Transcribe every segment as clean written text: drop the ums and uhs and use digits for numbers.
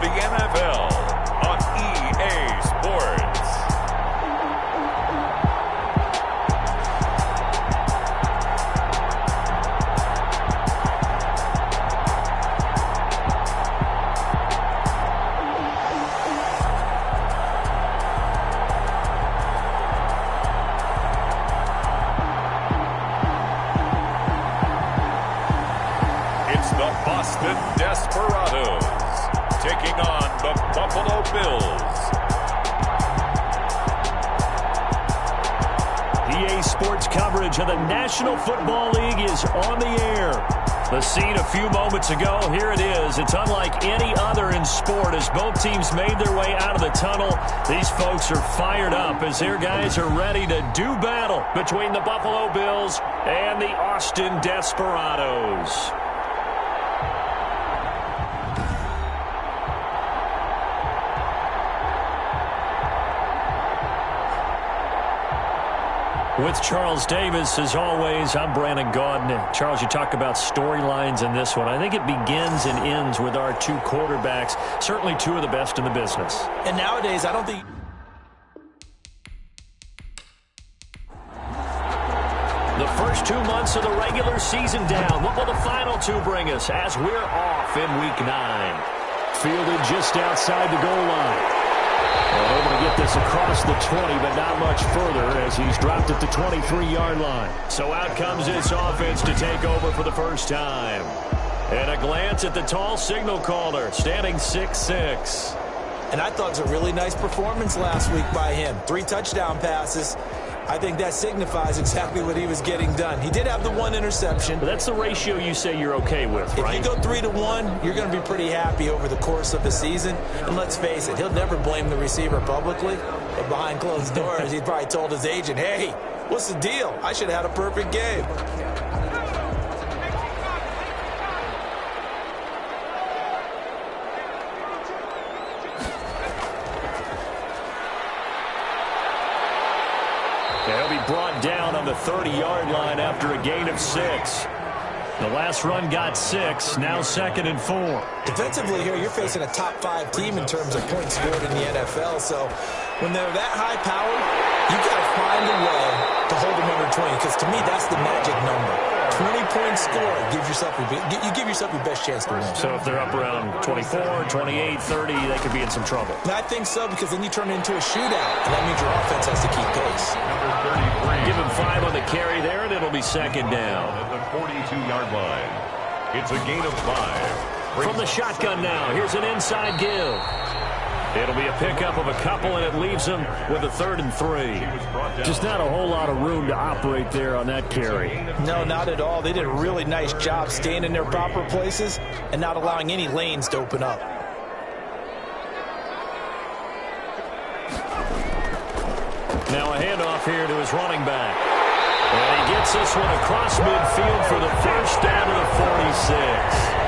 the NFL on EA Sports. The Desperados taking on the Buffalo Bills. EA Sports coverage of the National Football League is on the air. The scene a few moments ago, here it is. It's unlike any other in sport as both teams made their way out of the tunnel. These folks are fired up as their guys are ready to do battle between the Buffalo Bills and the Austin Desperados. With Charles Davis, as always, I'm Brandon Gaudin. Charles, you talk about storylines in this one. I think it begins and ends with our two quarterbacks, certainly two of the best in the business. And nowadays, I don't think... The first 2 months of the regular season down. What will the final two bring us as we're off in Week 9? Fielded just outside the goal line. Able to get this across the 20, but not much further as he's dropped at the 23-yard line. So out comes this offense to take over for the first time. And a glance at the tall signal caller, standing 6'6". And I thought it was a really nice performance last week by him. 3 touchdown passes. I think that signifies exactly what he was getting done. He did have the 1 interception. But that's the ratio you say you're okay with, right? If you go 3-1, you're going to be pretty happy over the course of the season. And let's face it, he'll never blame the receiver publicly. But behind closed doors, he probably told his agent, hey, what's the deal? I should have had a perfect game. He'll be brought down on the 30-yard line after a gain of 6. The last run got 6, now 2nd and 4. Defensively here, you're facing a top 5 team in terms of points scored in the NFL. So when they're that high powered, you got to find a way to hold them under 20. Because to me, that's the magic number. 20 points scored gives yourself you give yourself your best chance to win. So if they're up around 24, 28, 30, they could be in some trouble. And I think so, because then you turn it into a shootout, and that means your offense has to keep pace. Give him 5 on the carry there, and it'll be 2nd down. At the 42-yard line, it's a gain of 5. From the shotgun now, here's an inside give. It'll be a pickup of a couple, and it leaves them with a 3rd and 3. Just not a whole lot of room to operate there on that carry. No, not at all. They did a really nice job staying in their proper places and not allowing any lanes to open up. Now a handoff here to his running back. And he gets this one across midfield for the first down to the 46.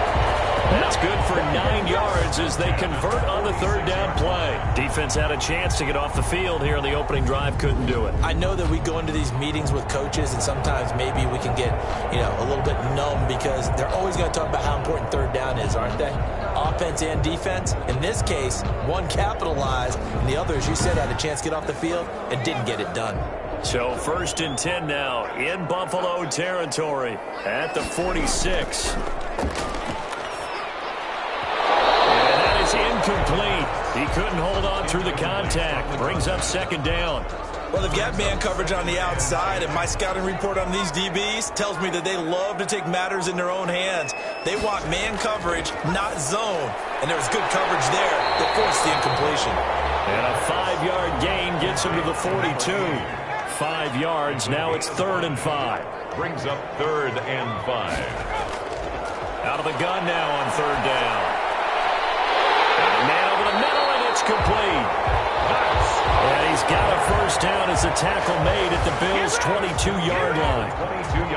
That's good for 9 yards as they convert on the 3rd down play. Defense had a chance to get off the field here on the opening drive, couldn't do it. I know that we go into these meetings with coaches, and sometimes maybe we can get, a little bit numb because they're always going to talk about how important 3rd down is, aren't they? Offense and defense. In this case, one capitalized, and the other, as you said, had a chance to get off the field and didn't get it done. So 1st and 10 now in Buffalo territory at the 46. Incomplete. He couldn't hold on through the contact. Brings up 2nd down. Well, they've got man coverage on the outside, and my scouting report on these DBs tells me that they love to take matters in their own hands. They want man coverage, not zone. And there was good coverage there that forced the incompletion. And a 5-yard gain gets him to the 42. 5 yards. Now it's 3rd and 5. Brings up 3rd and 5. Out of the gun now on 3rd down. Man over the middle, and it's complete. And he's got a first down as the tackle made at the Bills' 22-yard line.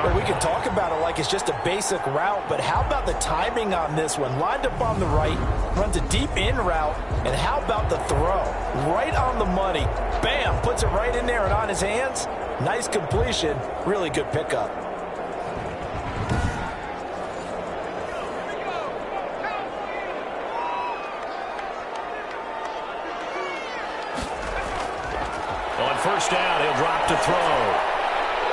Well, we can talk about it like it's just a basic route, but how about the timing on this one? Lined up on the right, runs a deep in route, and how about the throw? Right on the money. Bam, puts it right in there and on his hands. Nice completion, really good pickup. first down, he'll drop to throw.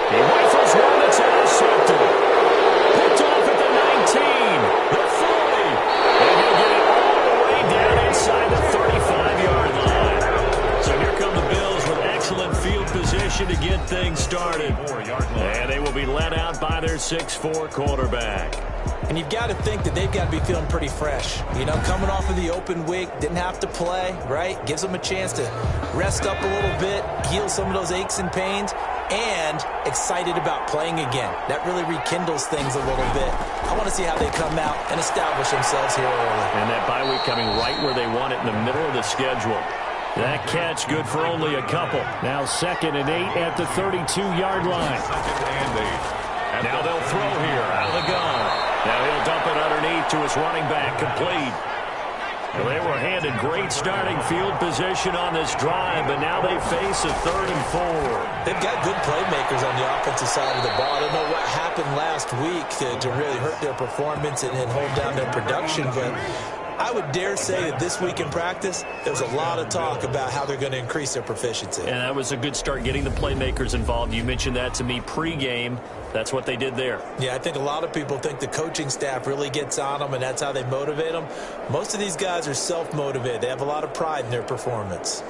He rifles one that's intercepted. Picked off at the 19, the 40. And he'll get it all the way down inside the 35-yard line. So here come the Bills with excellent field position to get things started. And they will be led out by their 6'4" quarterback. And you've got to think that they've got to be feeling pretty fresh. You know, coming off of the open week, didn't have to play, right? Gives them a chance to rest up a little bit, heal some of those aches and pains, and excited about playing again. That really rekindles things a little bit. I want to see how they come out and establish themselves here early. And that bye week coming right where they want it, in the middle of the schedule. That catch good for only a couple. Now 2nd and 8 at the 32-yard line. Now they'll throw here out of the gun. Now he'll dump it underneath to his running back, complete. Well, they were handed great starting field position on this drive, but now they face a 3rd and 4. They've got good playmakers on the offensive side of the ball. I don't know what happened last week to really hurt their performance and hold down their production, but I would dare say that this week in practice, there's a lot of talk about how they're going to increase their proficiency. And that was a good start, getting the playmakers involved. You mentioned that to me pregame. That's what they did there. Yeah, I think a lot of people think the coaching staff really gets on them, and that's how they motivate them. Most of these guys are self-motivated. They have a lot of pride in their performance.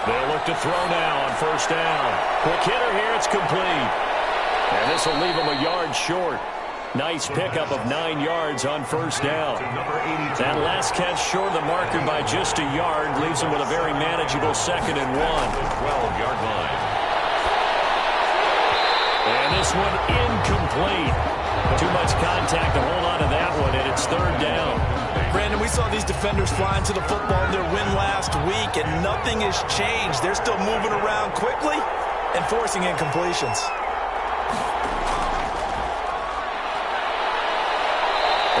They'll look to throw now on first down. Quick hitter here, it's complete. And this will leave them a yard short. Nice pickup of 9 yards on first down. That last catch short of the marker by just a yard leaves them with a very manageable 2nd and 1. 12-yard line. And this one incomplete. Too much contact to hold on to that one, and it's 3rd down. Brandon, we saw these defenders flying to the football in their win last week, and nothing has changed. They're still moving around quickly and forcing incompletions.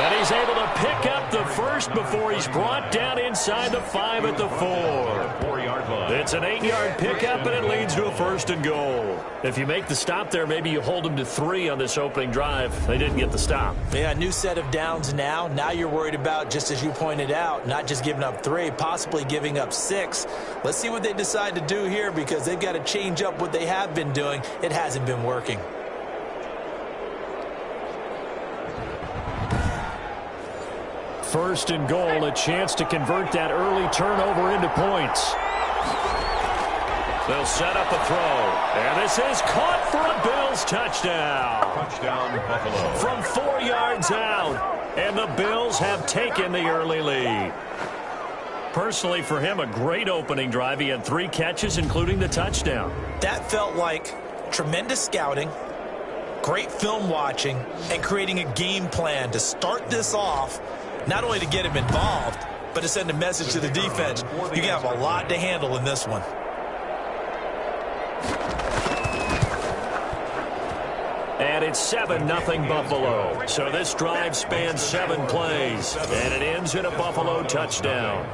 And he's able to pick up the first before he's brought down inside the 5 at the 4. 4-yard line. It's an 8-yard pickup, and it leads to a 1st and goal. If you make the stop there, maybe you hold them to 3 on this opening drive. They didn't get the stop. Yeah, new set of downs now. Now you're worried about, just as you pointed out, not just giving up 3, possibly giving up 6. Let's see what they decide to do here, because they've got to change up what they have been doing. It hasn't been working. First and goal, a chance to convert that early turnover into points. They'll set up a throw. And this is caught for a Bills touchdown. Touchdown, Buffalo. From 4 yards out. And the Bills have taken the early lead. Personally, for him, a great opening drive. He had 3 catches, including the touchdown. That felt like tremendous scouting, great film watching, and creating a game plan to start this off. Not only to get him involved, but to send a message to the defense. You have a lot to handle in this one. And it's 7-0 Buffalo. So this drive spans 7 plays. And it ends in a Buffalo touchdown.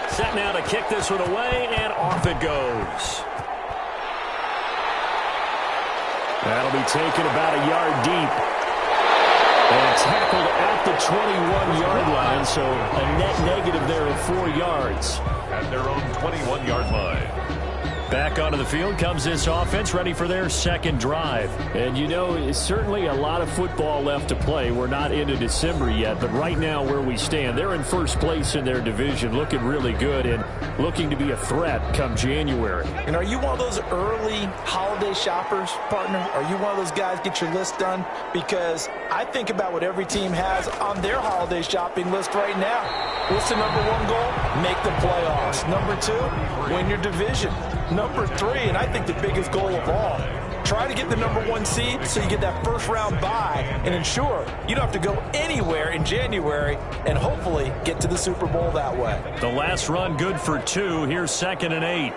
Set now to kick this one away, and off it goes. That'll be taken about a yard deep. And tackled at the 21-yard line, so a net negative there of 4 yards. At their own 21-yard line. Back onto the field comes this offense, ready for their 2nd drive. And, you know, it's certainly a lot of football left to play. We're not into December yet, but right now where we stand, they're in first place in their division, looking really good and looking to be a threat come January. And are you one of those early holiday shoppers, partner? Are you one of those guys get your list done? Because I think about what every team has on their holiday shopping list right now. What's the number 1 goal? Make the playoffs. Number 2, win your division. Number 3, and I think the biggest goal of all, try to get the number 1 seed so you get that first-round bye and ensure you don't have to go anywhere in January and hopefully get to the Super Bowl that way. The last run good for 2. Here's 2nd and 8.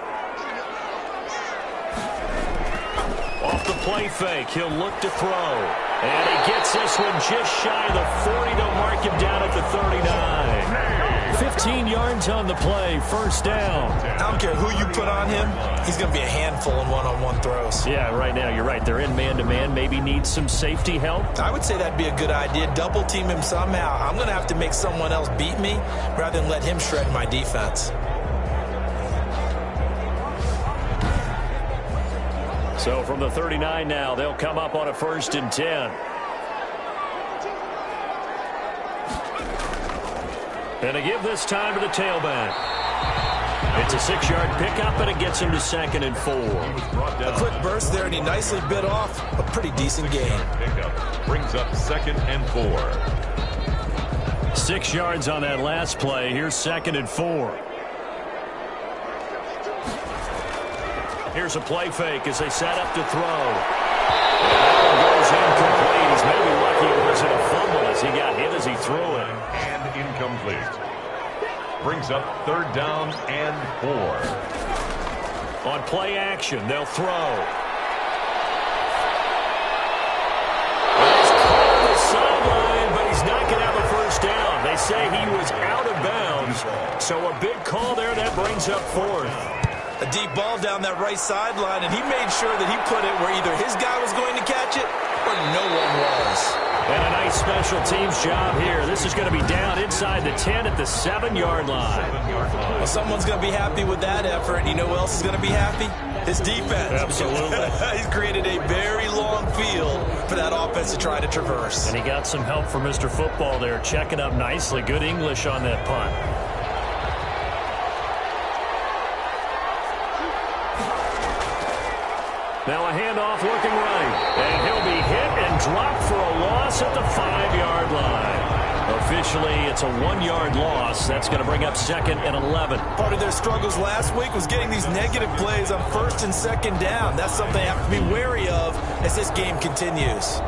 Off the play fake, he'll look to throw. And he gets this one just shy of the 40. They'll mark him down at the 39. 15 yards on the play, first down. I don't care who you put on him, he's going to be a handful in one-on-one throws. Yeah, right now, you're right. They're in man-to-man. Maybe needs some safety help. I would say that'd be a good idea. Double team him somehow. I'm going to have to make someone else beat me rather than let him shred my defense. So from the 39 now, they'll come up on a 1st and 10. And to give this time to the tailback. It's a 6-yard pickup, and it gets him to 2nd and 4. A quick burst there, and he nicely bit off a pretty decent gain. Pickup brings up 2nd and 4. 6 yards on that last play. Here's 2nd and 4. Here's a play fake as they set up to throw. And that one goes incomplete. He's maybe lucky it wasn't a fumble as he got hit as he threw it. And incomplete. Brings up 3rd down and 4. On play action, they'll throw. He's caught on the sideline, but he's not going to have a first down. They say he was out of bounds. So a big call there that brings up 4th. A deep ball down that right sideline, and he made sure that he put it where either his guy was going to catch it or no one was. And a nice special teams job here. This is going to be down inside the 10 at the 7-yard line. Well, someone's going to be happy with that effort, and you know who else is going to be happy? His defense. Absolutely. He's created a very long field for that offense to try to traverse. And he got some help from Mr. Football there, checking up nicely. Good English on that punt. Now a handoff looking right. And he'll be hit and dropped for a loss at the 5-yard line. Officially, it's a 1-yard loss. That's going to bring up 2nd and 11. Part of their struggles last week was getting these negative plays on 1st and 2nd down. That's something they have to be wary of as this game continues.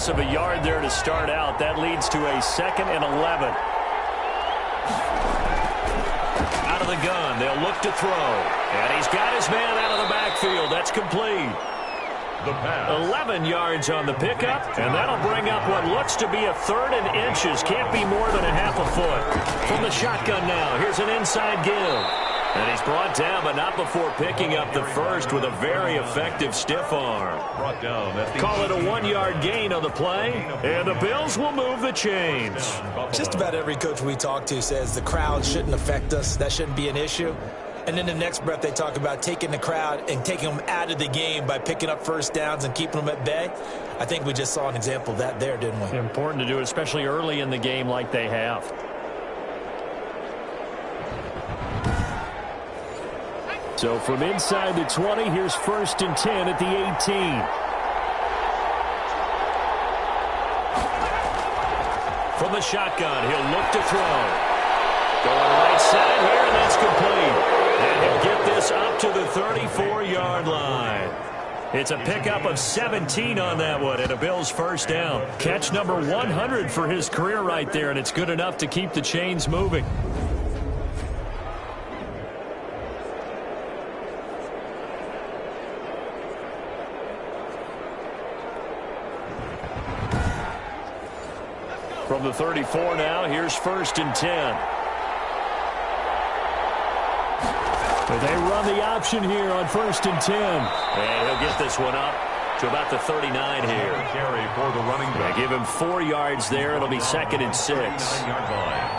Of a yard there to start out. That leads to a 2nd and 11. Out of the gun. They'll look to throw. And he's got his man out of the backfield. That's complete. The pass. 11 yards on the pickup. And that'll bring up what looks to be a 3rd and inches. Can't be more than a half a foot. From the shotgun now. Here's an inside give. And he's brought down, but not before picking up the first with a very effective stiff arm. Brought down. Call it a 1-yard gain on the play, and the Bills will move the chains. Just about every coach we talk to says the crowd shouldn't affect us. That shouldn't be an issue. And then the next breath they talk about taking the crowd and taking them out of the game by picking up first downs and keeping them at bay. I think we just saw an example of that there, didn't we? Important to do it, especially early in the game like they have. So from inside the 20, here's 1st and 10 at the 18. From the shotgun, he'll look to throw. Going right side here, and that's complete. And he'll get this up to the 34-yard line. It's a pickup of 17 on that one, and a Bills first down. Catch number 100 for his career right there, and it's good enough to keep the chains moving. From the 34 now, here's 1st and 10. But they run the option here on 1st and 10. And he'll get this one up to about the 39 here. Carry for the running back. They give him 4 yards there. It'll be 2nd and 6. 9-yard line.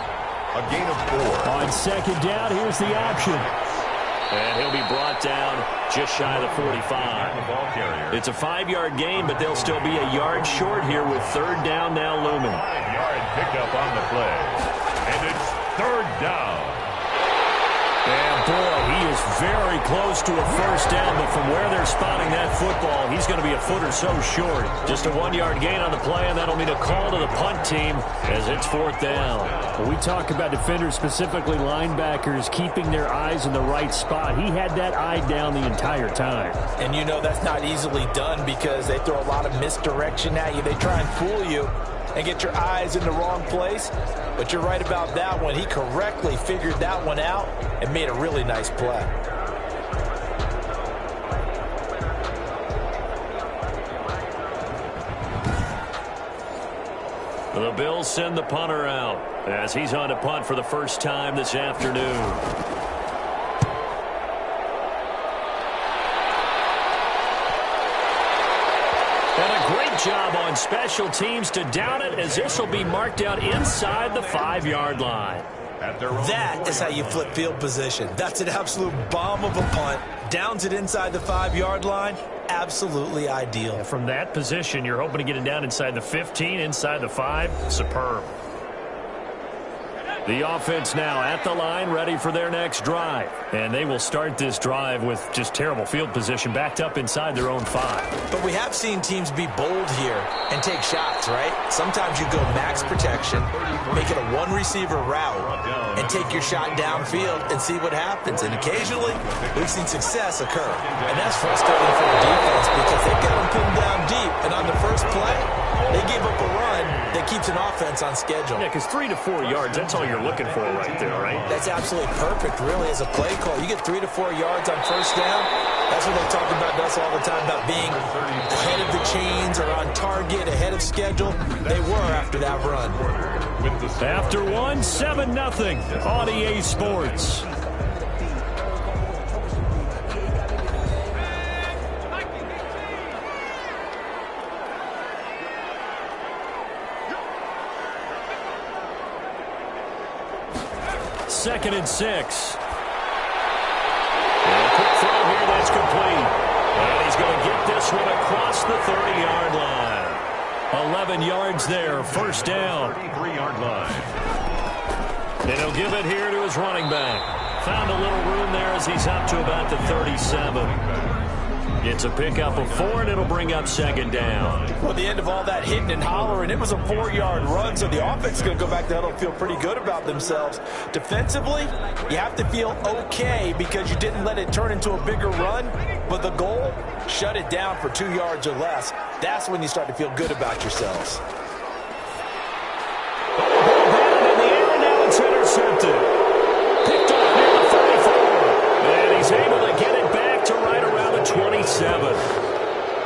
A gain of 4. On 2nd down, here's the option. And he'll be brought down just shy of the 45. The ball carrier. It's a 5-yard gain, but they'll still be a yard short here with 3rd down now looming. 5-yard pickup on the play. And it's 3rd down. And boy, he is very close to a first down, but from where they're spotting that football, he's going to be a foot or so short. Just a 1-yard gain on the play, and that'll mean a call to the punt team as it's 4th down. When we talk about defenders, specifically linebackers, keeping their eyes in the right spot, he had that eye down the entire time. And you know that's not easily done because they throw a lot of misdirection at you. They try and fool you and get your eyes in the wrong place. But you're right about that one. He correctly figured that one out and made a really nice play. The Bills send the punter out as he's on to punt for the first time this afternoon. And a great job on special teams to down it, as this will be marked out inside the 5-yard line. That is how you flip field position. That's an absolute bomb of a punt. Downs it inside the 5-yard line. Absolutely ideal. Yeah, from that position, you're hoping to get it down inside the 15, inside the 5. Superb. The offense now at the line, ready for their next drive. And they will start this drive with just terrible field position, backed up inside their own 5. But we have seen teams be bold here and take shots, right? Sometimes you go max protection, make it a one-receiver route, and take your shot downfield and see what happens. And occasionally, we've seen success occur. And that's frustrating for the defense because they've got them pinned down deep. And on the first play, they gave up a run that keeps an offense on schedule. Yeah, because 3 to 4 yards, that's all you're looking for right there, right? That's absolutely perfect, really, as a play call. You get 3 to 4 yards on first down. That's what they talk about to us all the time, about being ahead of the chains or on target, ahead of schedule. They were after that run. After one, 7-0 on EA Sports. Second and 6. And a quick throw here, that's complete. And he's going to get this one across the 30-yard line. 11 yards there, first down. 33-yard line. And he'll give it here to his running back. Found a little room there as he's up to about the 37. It's a pickup of 4, and it'll bring up second down. Well, the end of all that hitting and hollering, it was a 4-yard run, so the offense is going to go back to huddle and feel pretty good about themselves. Defensively, you have to feel okay because you didn't let it turn into a bigger run, but the goal, shut it down for 2 yards or less. That's when you start to feel good about yourselves. In the air, now it's intercepted. Picked up near the 34. And he's able to get it back to right around the 27.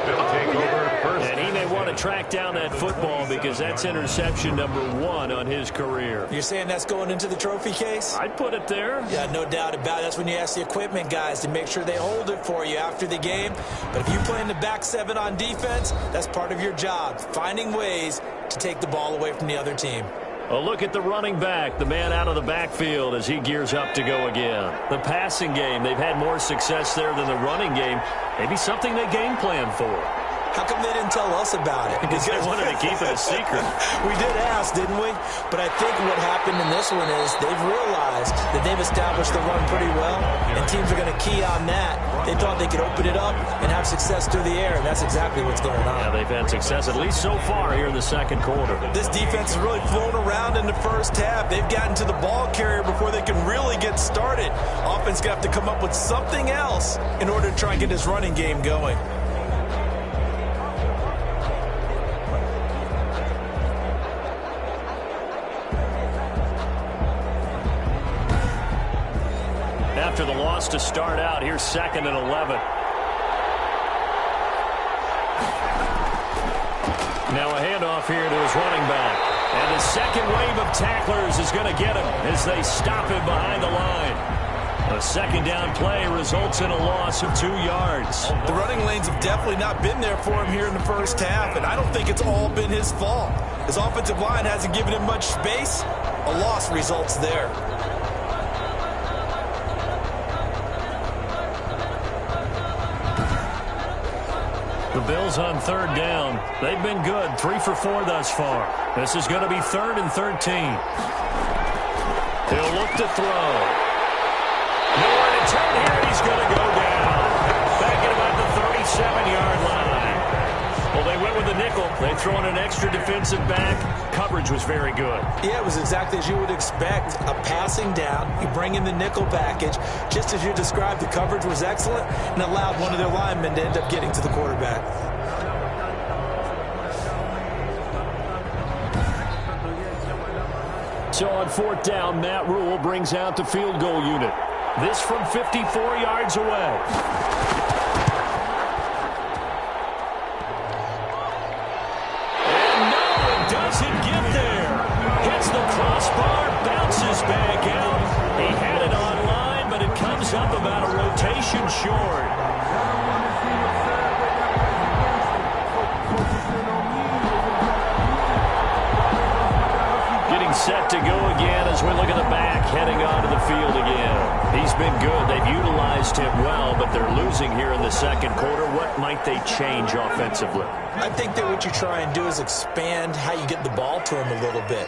They'll take over first. And he may want to track down that football because that's interception number 1 on his career. You're saying that's going into the trophy case? I'd put it there. Yeah, no doubt about it. That's when you ask the equipment guys to make sure they hold it for you after the game. But if you play in the back 7 on defense, that's part of your job, finding ways to take the ball away from the other team. A look at the running back, the man out of the backfield as he gears up to go again. The passing game, they've had more success there than the running game. Maybe something they game plan for. How come they didn't tell us about it? Because they wanted to keep it a secret. We did ask, didn't we? But I think what happened in this one is they've realized that they've established the run pretty well, and teams are going to key on that. They thought they could open it up and have success through the air, and that's exactly what's going on. Yeah, they've had success, at least so far here in the second quarter. This defense has really flown around in the first half. They've gotten to the ball carrier before they can really get started. Offense going to have to come up with something else in order to try and get this running game going. After the loss to start out, here's 2nd and 11. Now a handoff here to his running back. And the second wave of tacklers is going to get him as they stop him behind the line. A second down play results in a loss of 2 yards. The running lanes have definitely not been there for him here in the first half, and I don't think it's all been his fault. His offensive line hasn't given him much space. A loss results there. The Bills on 3rd down. They've been good, 3 for 4 thus far. This is going to be 3rd and 13. He'll look to throw. Nowhere to turn here, and he's going to go down. Back at about the 37-yard line. Well, they went with the nickel. They throw in an extra defensive back. Coverage was very good. Yeah, it was exactly as you would expect. A passing down. You bring in the nickel package. Just as you described, the coverage was excellent and allowed one of their linemen to end up getting to the quarterback. So on 4th down, Matt Rule brings out the field goal unit. This from 54 yards away. Doesn't get there. hits the crossbar, bounces back out. He had it online, but it comes up about a rotation short. Getting set to go again as we look at the back, heading onto the field again. He's been good. They've utilized him well, but they're losing here in the second quarter. What might they change offensively? I think that what you try and do is expand how you get the ball to him a little bit.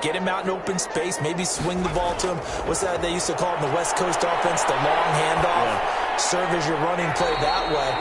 Get him out in open space, maybe swing the ball to him. What's that they used to call it in the West Coast offense, the long handoff? Yeah. Serve as your running play that way,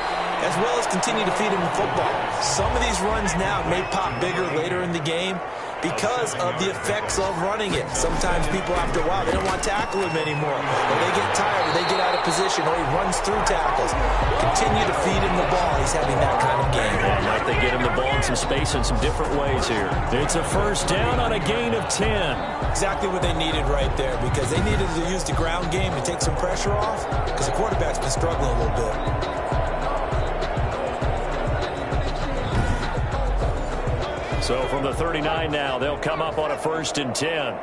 as well as continue to feed him the football. Some of these runs now may pop bigger later in the game because of the effects of running it. Sometimes people, after a while, they don't want to tackle him anymore. Or they get tired, or they get out of position, or he runs through tackles. Continue to feed him the ball. He's having that kind of game. Yeah, might they get him the ball in some space in some different ways here. It's a first down on a gain of 10. Exactly what they needed right there, because they needed to use the ground game to take some pressure off, because the quarterback's been struggling a little bit. So from the 39 now, they'll come up on a 1st and 10.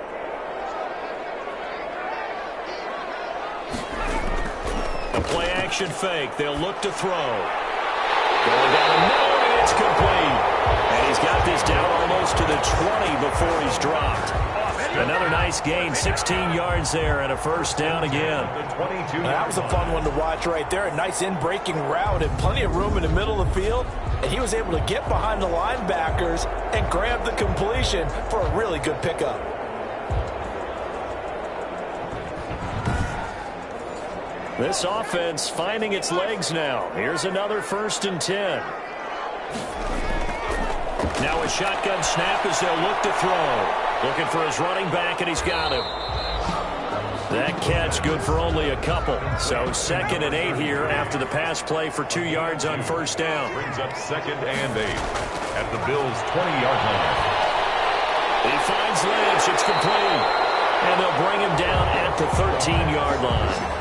A play-action fake. They'll look to throw. Going down the middle, and it's complete. And he's got this down almost to the 20 before he's dropped. Another nice gain, 16 yards there, and a first down again. That was a fun one to watch right there. A nice in-breaking route and plenty of room in the middle of the field. And he was able to get behind the linebackers and grab the completion for a really good pickup. This offense finding its legs now. Here's another 1st and 10. Now a shotgun snap as they'll look to throw. Looking for his running back, and he's got him. That catch good for only a couple. So 2nd and 8 here after the pass play for 2 yards on first down. Brings up 2nd and 8 at the Bills' 20-yard line. He finds Lynch. It's complete. And they'll bring him down at the 13-yard line.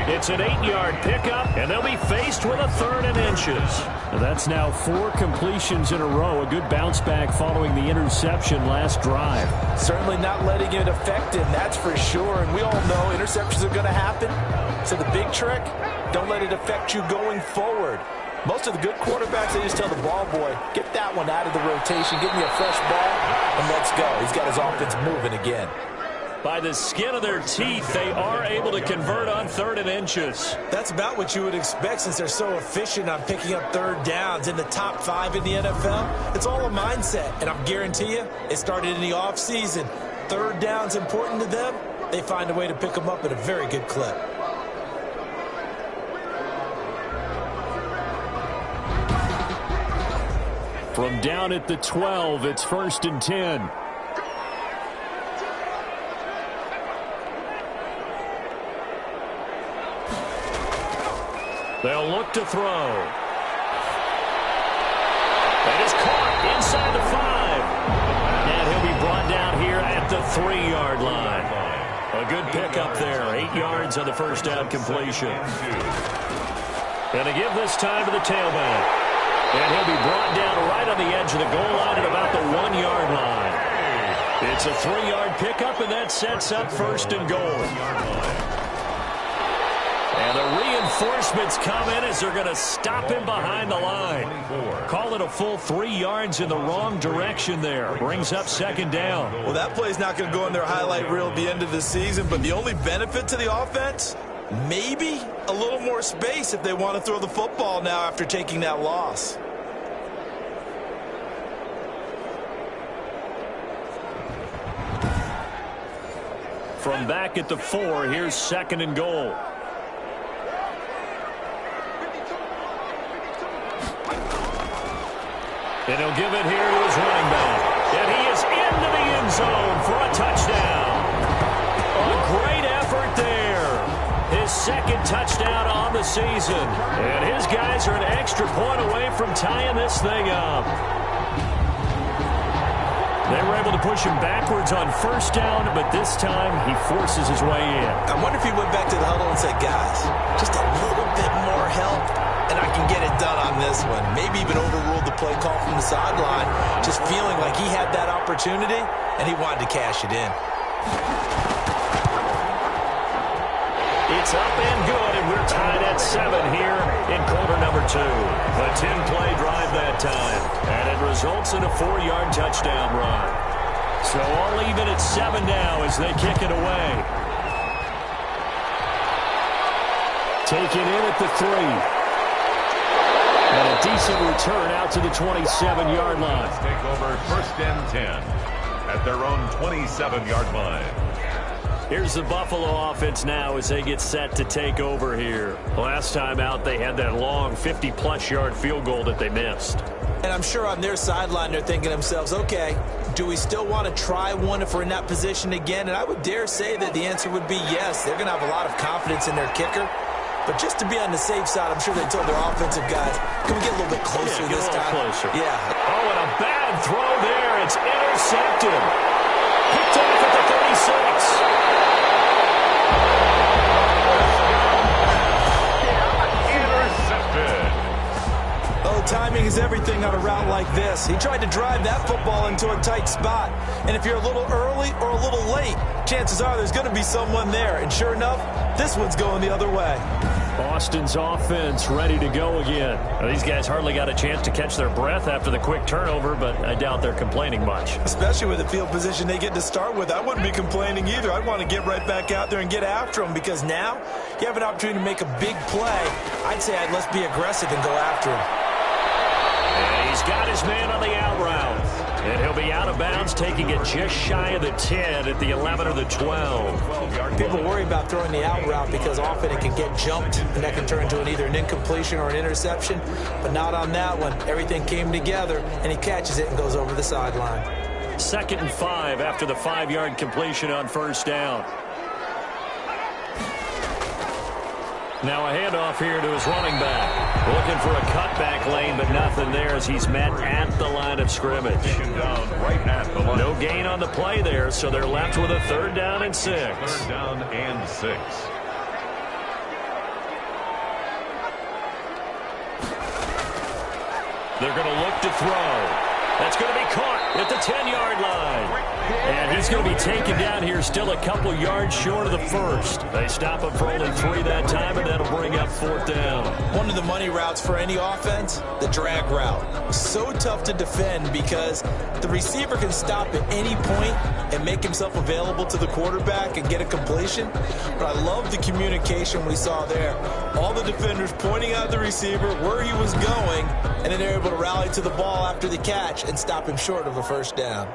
It's an 8-yard pickup, and they'll be faced with a 3rd and inches. That's now 4 completions in a row. A good bounce back following the interception last drive. Certainly not letting it affect him, that's for sure. And we all know interceptions are going to happen. So the big trick, don't let it affect you going forward. Most of the good quarterbacks, they just tell the ball boy, get that one out of the rotation, give me a fresh ball, and let's go. He's got his offense moving again. By the skin of their teeth, they are able to convert on 3rd and inches. That's about what you would expect since they're so efficient on picking up 3rd downs in the top 5 in the NFL. It's all a mindset, and I guarantee you, it started in the offseason. 3rd down's important to them. They find a way to pick them up at a very good clip. From down at the 12, it's 1st and 10. They'll look to throw. That is caught inside the 5. And he'll be brought down here at the 3-yard line. A good pickup there. 8 yards on the first down completion. And to give this time to the tailback. And he'll be brought down right on the edge of the goal line at about the 1-yard line. It's a 3-yard pickup, and that sets up 1st and goal. And the reinforcements come in as they're going to stop him behind the line. Call it a full 3 yards in the wrong direction there. Brings up 2nd down. Well, that play's not going to go in their highlight reel at the end of the season, but the only benefit to the offense, maybe a little more space if they want to throw the football now after taking that loss. From back at the 4, here's 2nd and goal. And he'll give it here to his running back. And he is into the end zone for a touchdown. A great effort there. His 2nd touchdown on the season. And his guys are an extra point away from tying this thing up. They were able to push him backwards on 1st down, but this time he forces his way in. I wonder if he went back to the huddle and said, guys, just a little bit more help, and I can get it done on this one. Maybe even overruled the play call from the sideline, just feeling like he had that opportunity, and he wanted to cash it in. It's up and good, and we're tied at 7 here in quarter number 2. A 10-play drive that time, and it results in a 4-yard touchdown run. So all even at 7 now as they kick it away. Taken in at the 3. And a decent return out to the 27-yard line. Let's take over 1st and 10 at their own 27-yard line. Here's the Buffalo offense now as they get set to take over here. Last time out, they had that long 50-plus yard field goal that they missed. And I'm sure on their sideline they're thinking to themselves, okay, do we still want to try one if we're in that position again? And I would dare say that the answer would be yes. They're going to have a lot of confidence in their kicker. But just to be on the safe side, I'm sure they told their offensive guys, can we get a little bit closer this time? Closer. Yeah. Oh, and a bad throw there. It's intercepted. Picked off at the 36. Timing is everything on a route like this. He tried to drive that football into a tight spot. And if you're a little early or a little late, chances are there's going to be someone there. And sure enough, this one's going the other way. Boston's offense ready to go again. Well, these guys hardly got a chance to catch their breath after the quick turnover, but I doubt they're complaining much. Especially with the field position they get to start with. I wouldn't be complaining either. I'd want to get right back out there and get after them because now you have an opportunity to make a big play. I'd say let's be aggressive and go after him. And he's got his man on the out route. And he'll be out of bounds, taking it just shy of the 10 at the 11 or the 12. People worry about throwing the out route because often it can get jumped, and that can turn into either an incompletion or an interception. But not on that one. Everything came together, and he catches it and goes over the sideline. 2nd and 5 after the 5-yard completion on 1st down. Now a handoff here to his running back. Looking for a cutback lane, but nothing there as he's met at the line of scrimmage. Down right at the line. No gain on the play there, so they're left with a 3rd down and 6. 3rd down and 6. They're going to look to throw. That's going to be caught at the 10-yard line. And he's going to be taken down here still a couple yards short of the 1st. They stop him for only 3 that time, and that'll bring up 4th down. One of the money routes for any offense, the drag route. So tough to defend because the receiver can stop at any point and make himself available to the quarterback and get a completion. But I love the communication we saw there. All the defenders pointing out the receiver where he was going, and then they're able to rally to the ball after the catch and stop him short of a 1st down.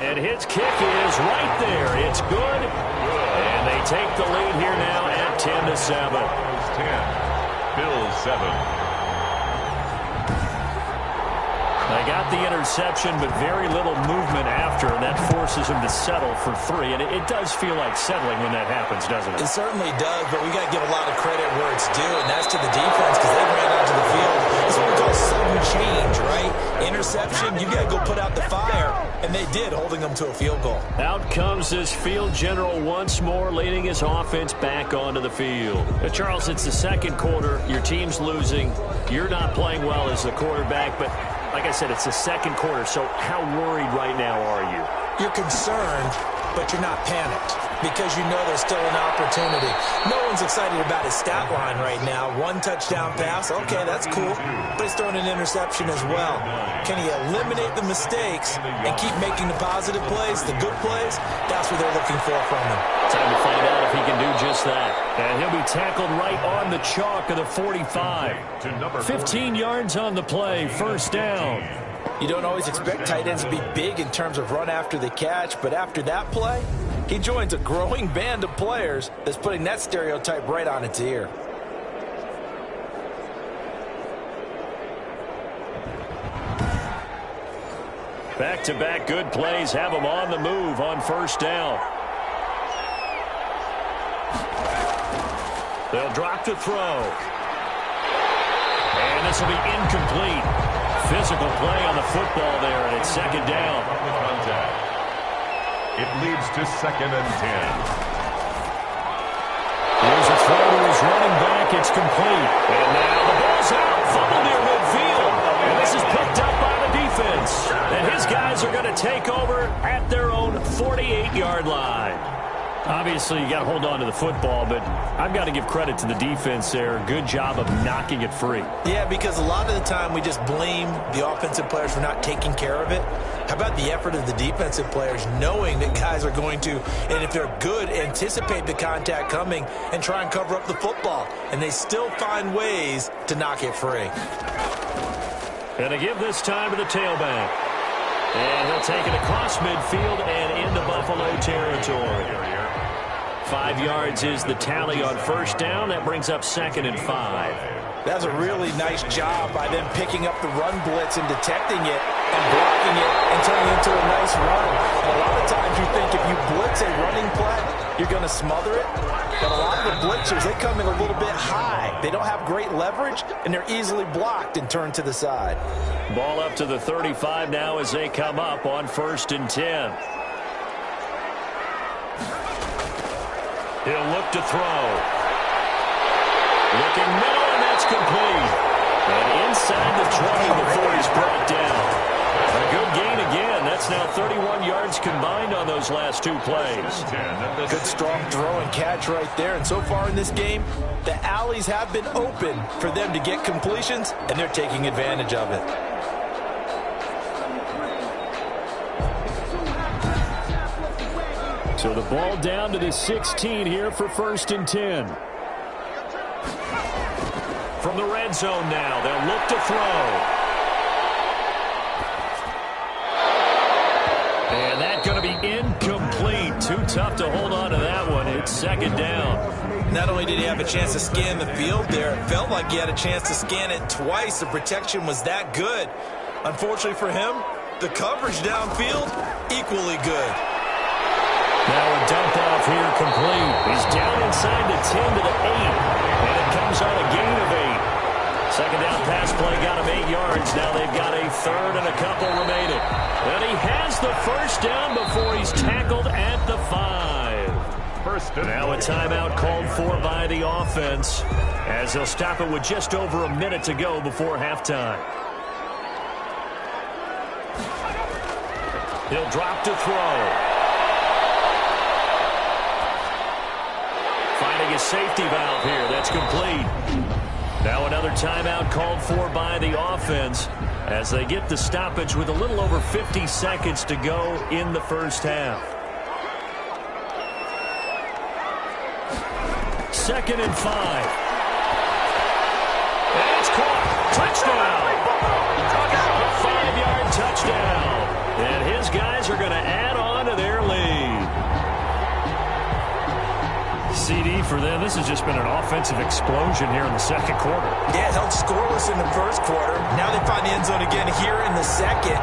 And his kick is right there. It's good. And they take the lead here now at 10-7. 10. Bills 7. They got the interception, but very little movement after, and that forces him to settle for 3. And it does feel like settling when that happens, doesn't it? It certainly does, but we got to give a lot of credit where it's due, and that's to the defense because they ran onto the field. It's what we call sudden change, right? Interception, you got to go put out the fire, and they did, holding them to a field goal. Out comes this field general once more, leading his offense back onto the field. Now, Charles, it's the 2nd quarter. Your team's losing. You're not playing well as the quarterback, but like I said, it's the 2nd quarter, so how worried right now are you? You're concerned, but you're not panicked because you know there's still an opportunity. No one's excited about his stat line right now. 1 touchdown pass, okay, that's cool, but he's throwing an interception as well. Can he eliminate the mistakes and keep making the positive plays, the good plays? That's what they're looking for from him. Time to find out if he can do just that. And he'll be tackled right on the chalk of the 45. 15 yards on the play, 1st down. You don't always expect tight ends to be big in terms of run after the catch, but after that play, he joins a growing band of players that's putting that stereotype right on its ear. Back-to-back good plays have him on the move on 1st down. They'll drop to throw. And this will be incomplete. Physical play on the football there, and it's 2nd down. It leads to 2nd and 10. Here's a throw to his running back. It's complete. And now the ball's out. Fumble near midfield. And they This is picked up by the defense. And his guys are going to take over at their own 48-yard line. Obviously, you got to hold on to the football, but I've got to give credit to the defense there. Good job of knocking it free. Yeah, because a lot of the time we just blame the offensive players for not taking care of it. How about the effort of the defensive players knowing that guys are going to, and if they're good, anticipate the contact coming and try and cover up the football. And they still find ways to knock it free. And to give this time to the tailback. And he'll take it across midfield and into Buffalo territory. 5 yards is the tally on first down. That brings up 2nd and 5. That's a really nice job by them picking up the run blitz and detecting it and blocking it and turning it into a nice run. And a lot of times you think if you blitz a running play, you're going to smother it. But a lot of the blitzers, they come in a little bit high. They don't have great leverage, and they're easily blocked and turned to the side. Ball up to the 35 now as they come up on 1st and 10. He'll look to throw. Looking middle, and that's complete. And inside the 20 before he's brought down. A good gain again. That's now 31 yards combined on those last 2 plays. Good strong throw and catch right there. And so far in this game, the alleys have been open for them to get completions, and they're taking advantage of it. So the ball down to the 16 here for 1st and 10. From the red zone now, they'll look to throw. And that's going to be incomplete. Too tough to hold on to that one. It's 2nd down. Not only did he have a chance to scan the field there, it felt like he had a chance to scan it twice. The protection was that good. Unfortunately for him, the coverage downfield, equally good. Now a dump off here complete. He's down inside the 10 to the 8. And it comes on a gain of 8. 2nd down pass play got him 8 yards. Now they've got a 3rd and a couple remaining. And he has the 1st down before he's tackled at the 5. Now a timeout called for by the offense as they'll stop it with just over a minute to go before halftime. He'll drop to throw. Finding a safety valve here. That's complete. Now another timeout called for by the offense as they get the stoppage with a little over 50 seconds to go in the first half. 2nd and 5. And it's caught. Touchdown. A 5-yard touchdown. And his guys are going to add on to their lead. CD for them. This has just been an offensive explosion here in the 2nd quarter. Yeah, held scoreless in the 1st quarter. Now they find the end zone again here in the 2nd.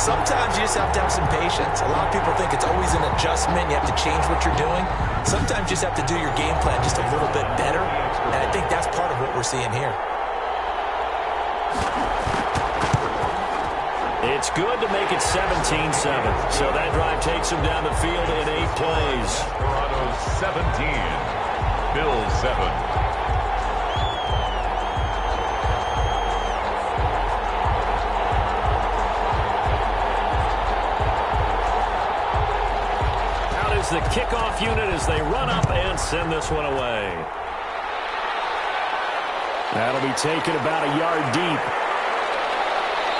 Sometimes you just have to have some patience. A lot of people think it's always an adjustment. You have to change what you're doing. Sometimes you just have to do your game plan just a little bit better. And I think that's part of what we're seeing here. It's good to make it 17-7. So that drive takes them down the field in 8 plays. Desperados 17, Bills 7. The kickoff unit as they run up and send this one away. That'll be taken about a yard deep.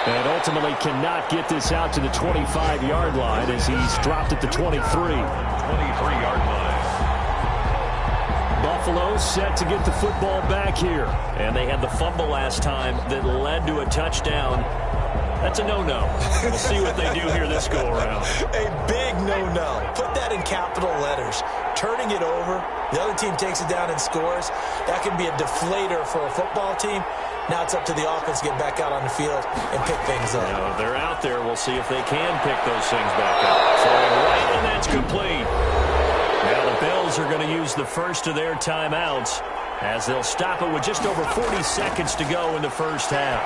And ultimately cannot get this out to the 25-yard line as he's dropped at the 23. 23-yard line. Buffalo set to get the football back here. And they had the fumble last time that led to a touchdown. That's a no-no. We'll see what they do here this go-around. A big no-no. Put that in capital letters. Turning it over, the other team takes it down and scores. That can be a deflator for a football team. Now it's up to the offense to get back out on the field and pick things up. Now, if they're out there, we'll see if they can pick those things back up. So right, and that's complete. Now the Bills are going to use the first of their timeouts as they'll stop it with just over 40 seconds to go in the first half.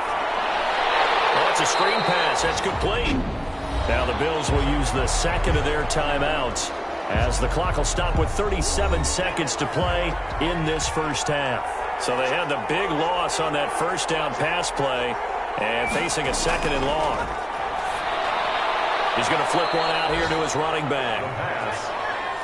Oh, it's a screen pass. That's complete. Now the Bills will use the second of their timeouts as the clock will stop with 37 seconds to play in this first half. So they had the big loss on that first down pass play, And facing a 2nd and long. He's going to flip one out here to his running back.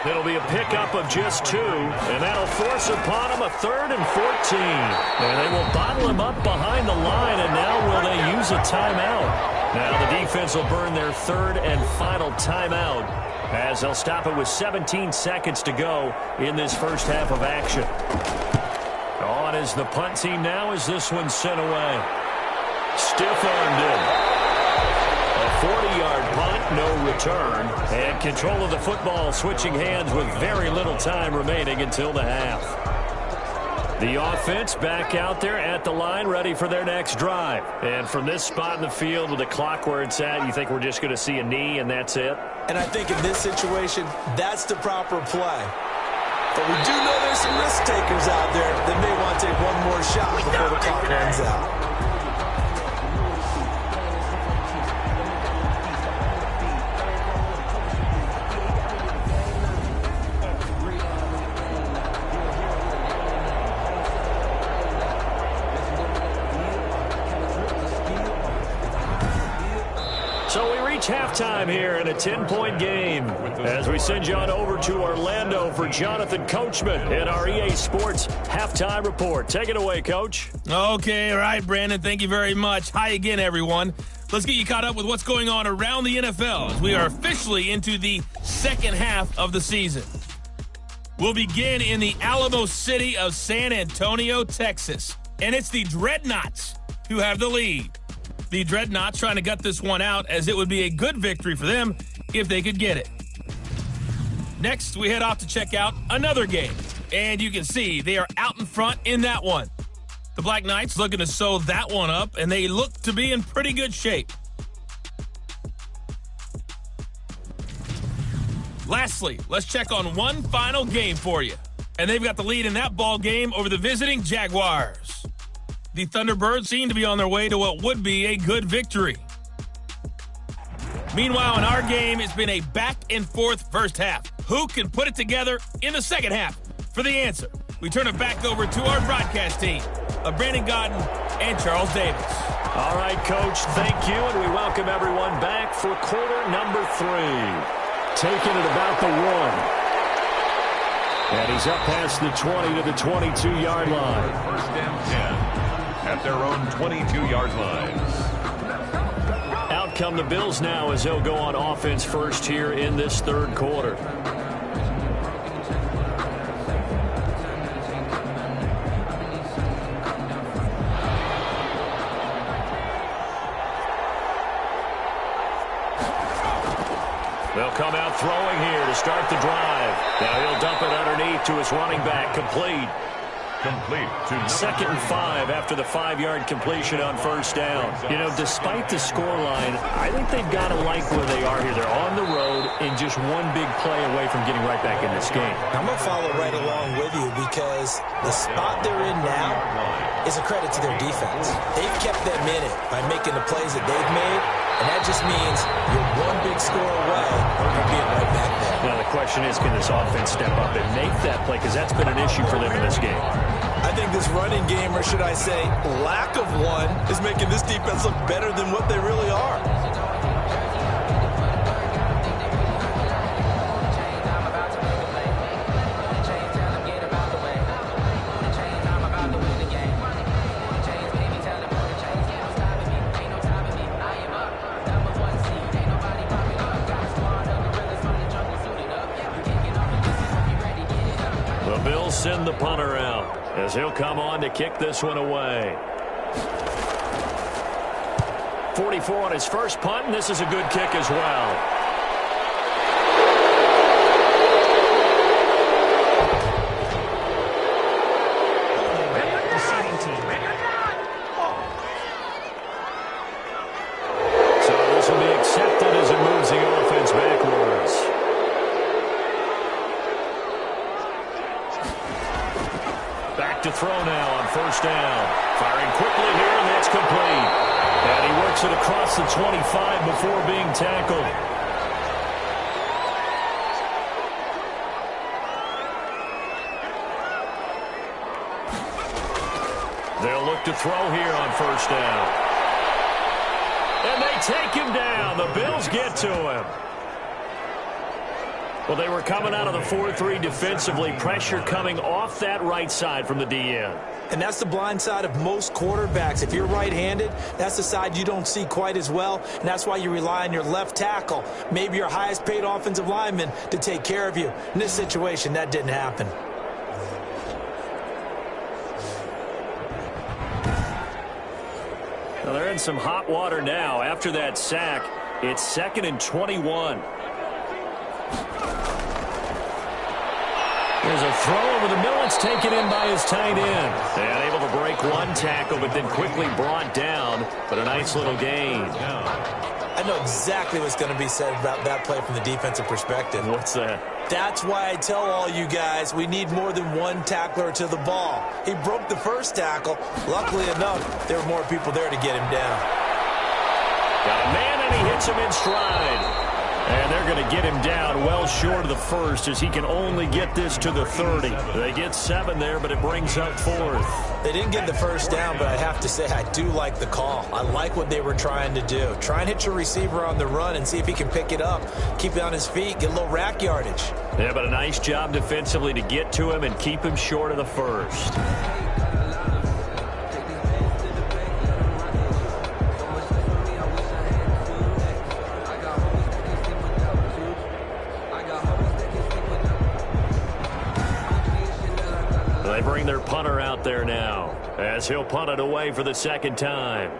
It'll be a pickup of just 2, and that'll force upon him a 3rd and 14. And they will bottle him up behind the line, and now will they use a timeout? Now the defense will burn their 3rd and final timeout as they'll stop it with 17 seconds to go in this first half of action. On is the punt team now as this one's sent away. Stiff-armed him. A 40-yard punt, no return, and control of the football switching hands with very little time remaining until the half. The offense back out there at the line, ready for their next drive. And from this spot in the field with the clock where it's at, you think we're just going to see a knee and that's it? And I think in this situation, that's the proper play. But we do know there's some risk takers out there that may want to take one more shot before the clock runs out. Halftime here in a 10-point game as we send you on over to Orlando for Jonathan Coachman in our EA Sports Halftime Report. Take it away, Coach. Okay, all right, Brandon. Thank you very much. Hi again, everyone. Let's get you caught up with what's going on around the NFL as we are officially into the second half of the season. We'll begin in the Alamo city of San Antonio, Texas, and it's the Dreadnoughts who have the lead. The Dreadnoughts trying to gut this one out as it would be a good victory for them if they could get it. Next, we head off to check out another game. And you can see they are out in front in that one. The Black Knights looking to sew that one up, and they look to be in pretty good shape. Lastly, let's check on one final game for you. And they've got the lead in that ball game over the visiting Jaguars. The Thunderbirds seem to be on their way to what would be a good victory. Meanwhile, in our game, it's been a back-and-forth first half. Who can put it together in the second half? For the answer, we turn it back over to our broadcast team of Brandon Godden and Charles Davis. All right, Coach, thank you, and we welcome everyone back for quarter number 3. Taking it about the 1. And he's up past the 20 to the 22-yard line. First and 10. At their own 22-yard line. Out come the Bills now as they'll go on offense first here in this third quarter. They'll come out throwing here to start the drive. Now he'll dump it underneath to his running back, complete. Complete to 2nd and 5 after the 5-yard completion on first down. You know, despite the scoreline, I think they've got to like where they are here. They're on the road and just one big play away from getting right back in this game. I'm going to follow right along with you because the spot they're in now is a credit to their defense. They've kept them in it by making the plays that they've made, and that just means you're one big score away from being right back there. Now the question is, can this offense step up and make that play? Because that's been an issue for them in this game. I think this running game, or should I say lack of one, is making this defense look better than what they really are. The Bills send the punter out as he'll come on to kick this one away. 44 on his first punt, and this is a good kick as well. So this will be accepted as it moves the offense backwards. Back to throw now on first down. Firing quickly here, and that's complete. And he works it across the 25 before being tackled. They'll look to throw here on first down. And they take him down. The Bills get to him. Well, they were coming out of the 4-3 defensively. Pressure coming off that right side from the DN. And that's the blind side of most quarterbacks. If you're right-handed, that's the side you don't see quite as well. And that's why you rely on your left tackle, maybe your highest-paid offensive lineman, to take care of you. In this situation, that didn't happen. Well, they're in some hot water now. After that sack, it's 2nd and 21. There's a throw over the middle. It's taken in by his tight end. And able to break one tackle, but then quickly brought down. But a nice little gain. I know exactly what's going to be said about that play from the defensive perspective. What's that? That's why I tell all you guys we need more than one tackler to the ball. He broke the first tackle. Luckily enough, there were more people there to get him down. Got a man, and he hits him in stride. And they're going to get him down well short of the first, as he can only get this to the 30. They get 7 there, but it brings up 4th. They didn't get the first down, but I have to say I do like the call. I like what they were trying to do. Try and hit your receiver on the run and see if he can pick it up, keep it on his feet, get a little rack yardage. Yeah, but a nice job defensively to get to him and keep him short of the first. They bring their punter out there now, as he'll punt it away for the second time.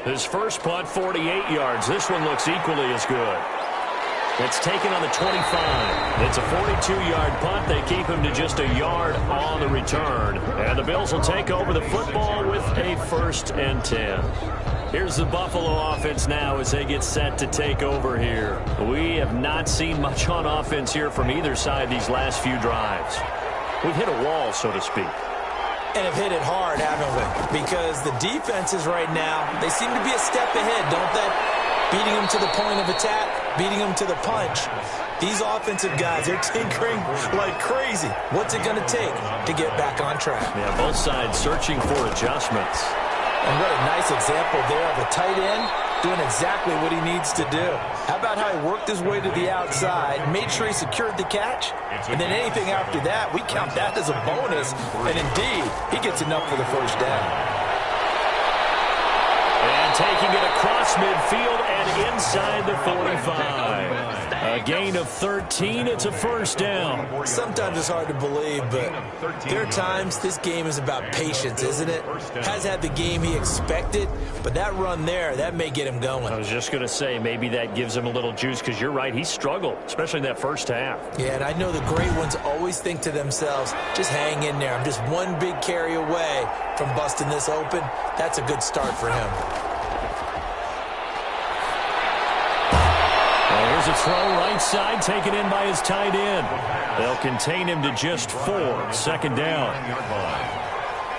His first punt, 48 yards. This one looks equally as good. It's taken on the 25. It's a 42-yard punt. They keep him to just a yard on the return. And the Bills will take over the football with a 1st and 10. Here's the Buffalo offense now as they get set to take over here. We have not seen much on offense here from either side these last few drives. We've hit a wall, so to speak. And have hit it hard, haven't we? Because the defenses right now, they seem to be a step ahead, don't they? Beating them to the point of attack, beating them to the punch. These offensive guys, they're tinkering like crazy. What's it going to take to get back on track? Yeah, both sides searching for adjustments. And what a nice example there of a tight end doing exactly what he needs to do. How about how he worked his way to the outside, made sure he secured the catch, and then anything after that, we count that as a bonus. And indeed, he gets enough for the first down. And taking it across midfield and inside the 45. A gain of 13. It's a first down. Sometimes it's hard to believe, but there are times this game is about patience, isn't it? Has had the game he expected, but that run there, that may get him going. I was just going to say, maybe that gives him a little juice, because you're right, he struggled, especially in that first half. Yeah, and I know the great ones always think to themselves, just hang in there. I'm just one big carry away from busting this open. That's a good start for him. Here's a throw right side, taken in by his tight end. They'll contain him to just 4. 2nd down.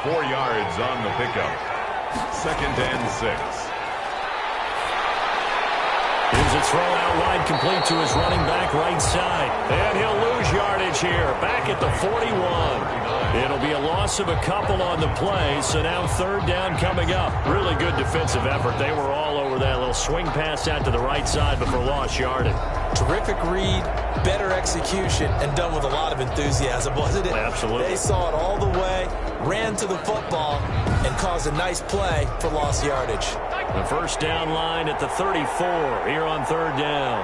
4 yards on the pickup. 2nd and 6. Here's a throw out wide, complete to his running back right side. And he'll lose yardage here, back at the 41. It'll be a loss of a couple on the play, so now 3rd down coming up. Really good defensive effort. They were all over that little swing pass out to the right side before lost yardage. Terrific read, better execution, and done with a lot of enthusiasm, wasn't it? Absolutely. They saw it all the way, ran to the football, and caused a nice play for lost yardage. The first down line at the 34 here on 3rd down.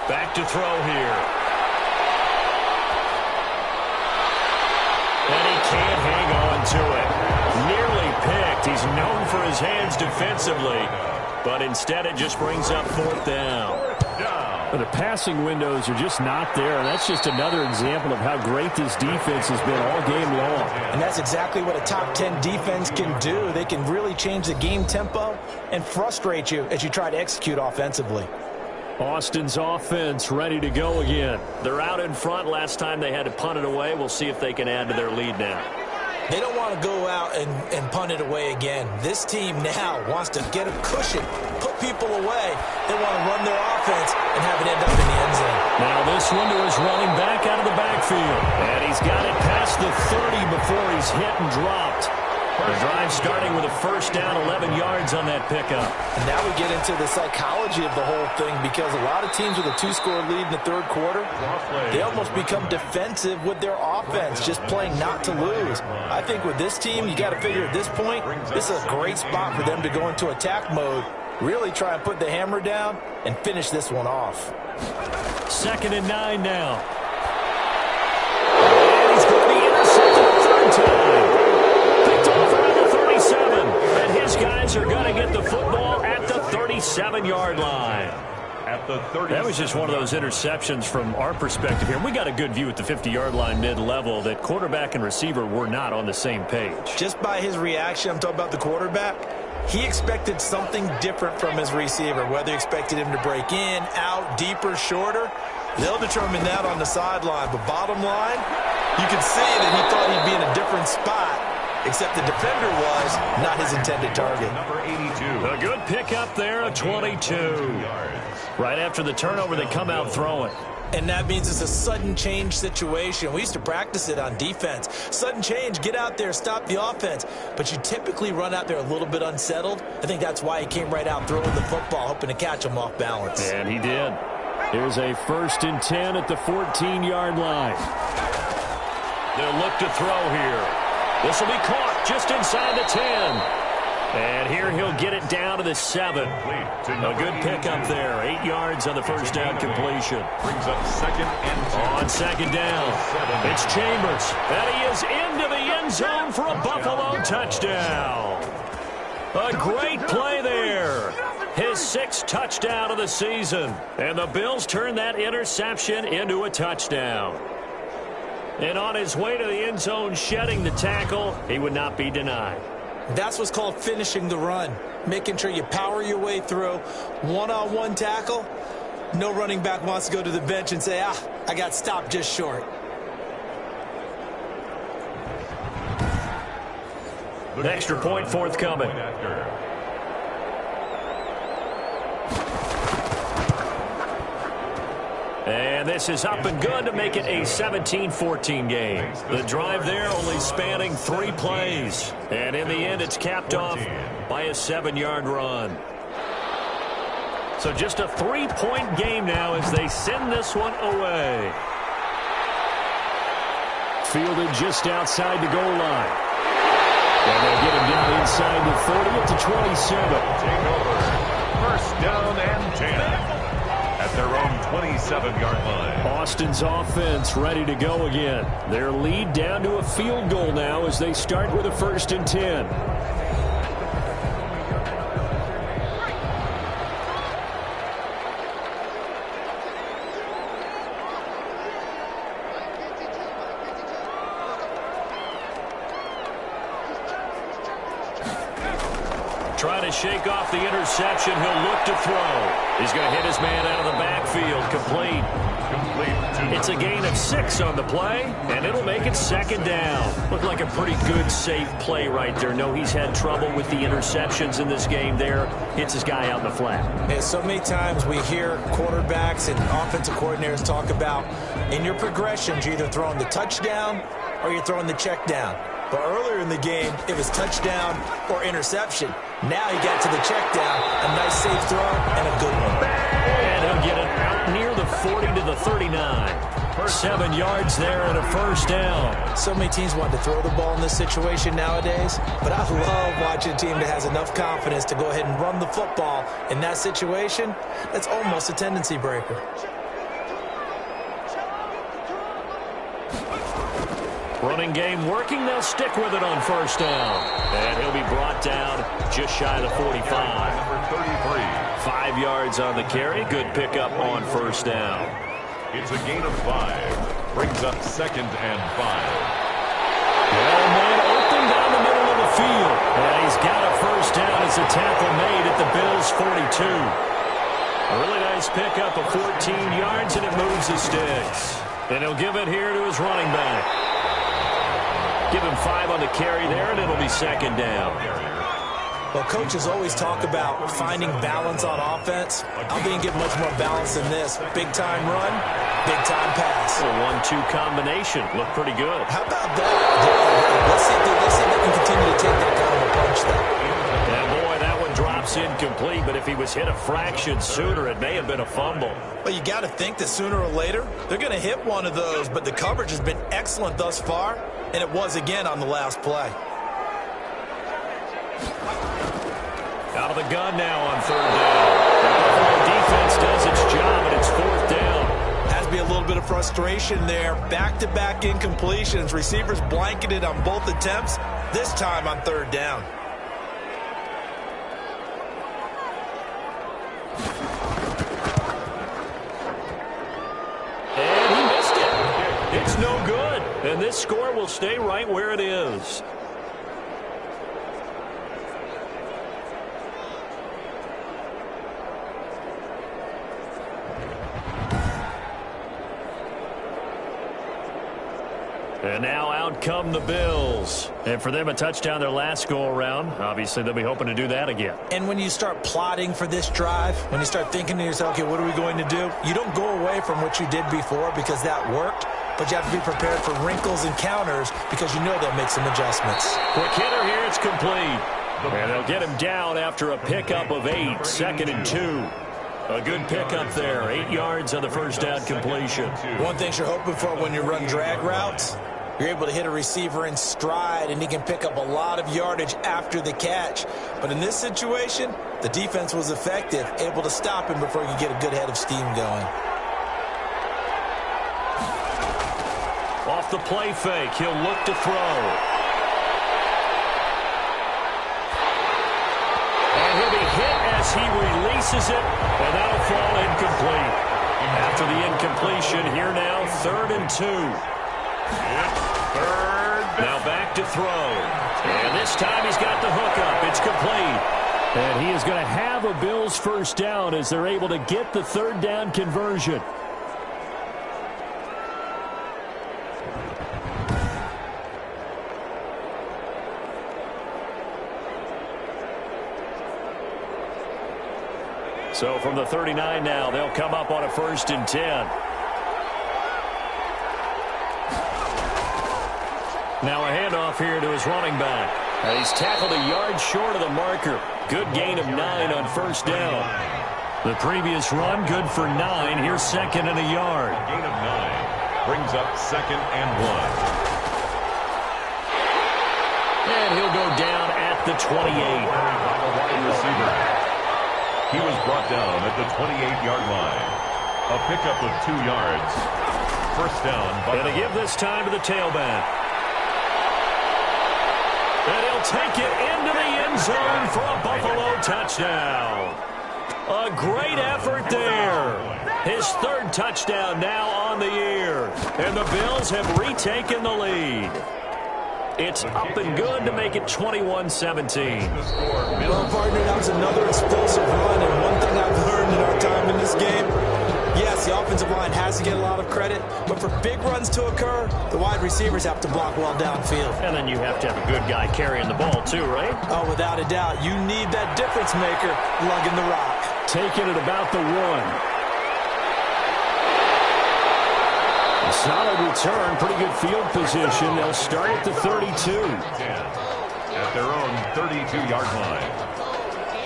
Back to throw here. And he can't hang on to it. Nearly picked. He's known for his hands defensively, but instead it just brings up 4th down. But the passing windows are just not there, and that's just another example of how great this defense has been all game long. And that's exactly what a top 10 defense can do. They can really change the game tempo and frustrate you as you try to execute offensively. Austin's offense ready to go again. They're out in front. Last time they had to punt it away. We'll see if they can add to their lead now. They don't want to go out and punt it away again. This team now wants to get a cushion, put people away. They want to run their offense and have it end up in the end zone. Now this one to his running back out of the backfield. And he's got it past the 30 before he's hit and dropped. The drive starting with a first down, 11 yards on that pickup. And now we get into the psychology of the whole thing, because a lot of teams with a 2-score lead in the third quarter, they almost become defensive with their offense, just playing not to lose. I think with this team, you got to figure at this point, this is a great spot for them to go into attack mode, really try and put the hammer down and finish this one off. 2nd and 9 now. And he's going to be intercepted a third time. Picked off around the 37. And his guys are going to get the football at the 37-yard line. That was just one of those interceptions from our perspective here. We got a good view at the 50-yard line mid-level that quarterback and receiver were not on the same page. Just by his reaction, I'm talking about the quarterback, he expected something different from his receiver, whether he expected him to break in, out, deeper, shorter. They'll determine that on the sideline. But bottom line, you can see that he thought he'd be in a different spot, except the defender was not his intended target. Number 82. A good pickup there, a 22. Right after the turnover, they come out throwing. And that means it's a sudden change situation. We used to practice it on defense. Sudden change, get out there, stop the offense. But you typically run out there a little bit unsettled. I think that's why he came right out throwing the football, hoping to catch him off balance. And he did. Here's a 1st and 10 at the 14-yard line. They'll look to throw here. This will be caught just inside the 10. And here he'll get it down to the 7. A good pickup there. 8 yards on the first down completion. Brings up 2nd and 10. On 2nd down, it's Chambers. And he is into the end zone for a Buffalo touchdown. A great play there. His 6th touchdown of the season. And the Bills turn that interception into a touchdown. And on his way to the end zone, shedding the tackle, he would not be denied. That's what's called finishing the run, making sure you power your way through. One-on-one tackle, no running back wants to go to the bench and say, I got stopped just short. An extra point forthcoming. And this is up and good to make it a 17-14 game. The drive there only spanning 3 plays. And in the end, it's capped off by a 7-yard run. So just a 3-point game now as they send this one away. Fielded just outside the goal line. And they'll get him down inside the 30 at the 27. Take over. 1st down and 10. At their own 27-yard line. Austin's offense ready to go again. Their lead down to a field goal now as they start with a 1st and 10. Trying to shake off the interception. He'll look to throw. He's going to hit his man out of the backfield. Complete. It's a gain of 6 on the play, and it'll make it 2nd down. Looked like a pretty good, safe play right there. No, he's had trouble with the interceptions in this game there. Hits his guy out in the flat. And so many times we hear quarterbacks and offensive coordinators talk about, in your progressions, you're either throwing the touchdown or you're throwing the check down. But earlier in the game, it was touchdown or interception. Now he got to the check down, a nice safe throw, and a good one. And he'll get it out near the 40 to the 39. 7 yards there and a 1st down. So many teams want to throw the ball in this situation nowadays, but I love watching a team that has enough confidence to go ahead and run the football in that situation. That's almost a tendency breaker. Running game working. They'll stick with it on 1st down. And he'll be brought down just shy of the 45. Number 33. 5 yards on the carry. Good pickup on 1st down. It's a gain of 5. Brings up 2nd and 5. Well, man, open down the middle of the field. And he's got a 1st down as a tackle made at the Bills' 42. A really nice pickup of 14 yards, and it moves the sticks. And he'll give it here to his running back. Give him 5 on the carry there, and it'll be 2nd down. Well, coaches always talk about finding balance on offense. I didn't get much more balance than this. Big-time run, big-time pass. A 1-2 combination. Looked pretty good. How about that? Let's see if they can continue to take that kind of a punch, though. And, boy, that one drops incomplete, but if he was hit a fraction sooner, it may have been a fumble. Well, you got to think that sooner or later, they're going to hit one of those, but the coverage has been excellent thus far, and it was again on the last play. Out of the gun now on third down. The Buffalo defense does its job, and it's fourth down. Has to be a little bit of frustration there. Back-to-back incompletions. Receivers blanketed on both attempts, this time on third down. And he missed it. It's no good. And this score will stay right where it is. And now out come the Bills. And for them, a touchdown their last go-around. Obviously, they'll be hoping to do that again. And when you start plotting for this drive, when you start thinking to yourself, okay, what are we going to do? You don't go away from what you did before because that worked, but you have to be prepared for wrinkles and counters because you know they'll make some adjustments. Quick hitter here, it's complete. And they'll get him down after a pickup of 8, 2nd and 2. A good pickup there, 8 yards on the first down completion. One thing you're hoping for when you run drag routes, you're able to hit a receiver in stride, and he can pick up a lot of yardage after the catch. But in this situation, the defense was effective, able to stop him before he could get a good head of steam going. Off the play fake, he'll look to throw. And he'll be hit as he releases it, and that'll fall incomplete. After the incompletion, here now, 3rd and 2. Now back to throw. And this time he's got the hookup. It's complete. And he is going to have a Bills first down as they're able to get the third down conversion. So from the 39 now, they'll come up on a 1st and 10. Now a handoff here to his running back. He's tackled a yard short of the marker. Good gain of 9 on first down. The previous run, good for 9. Here's 2nd and a yard. Gain of 9 brings up 2nd and 1. And he'll go down at the 28. Wide receiver. He was brought down at the 28-yard line. A pickup of 2 yards. First down. And to give this time to the tailback. And he'll take it into the end zone for a Buffalo touchdown. A great effort there. His 3rd touchdown now on the year. And the Bills have retaken the lead. It's up and good to make it 21-17. Well, partner, that was another explosive run. And one thing I've learned in our time in this game, yes, the offensive line has to get a lot of credit, but for big runs to occur, the wide receivers have to block well downfield. And then you have to have a good guy carrying the ball too, right? Oh, without a doubt. You need that difference maker lugging the rock. Taking it about the 1. A solid return, pretty good field position. They'll start at the 32. At their own 32-yard line.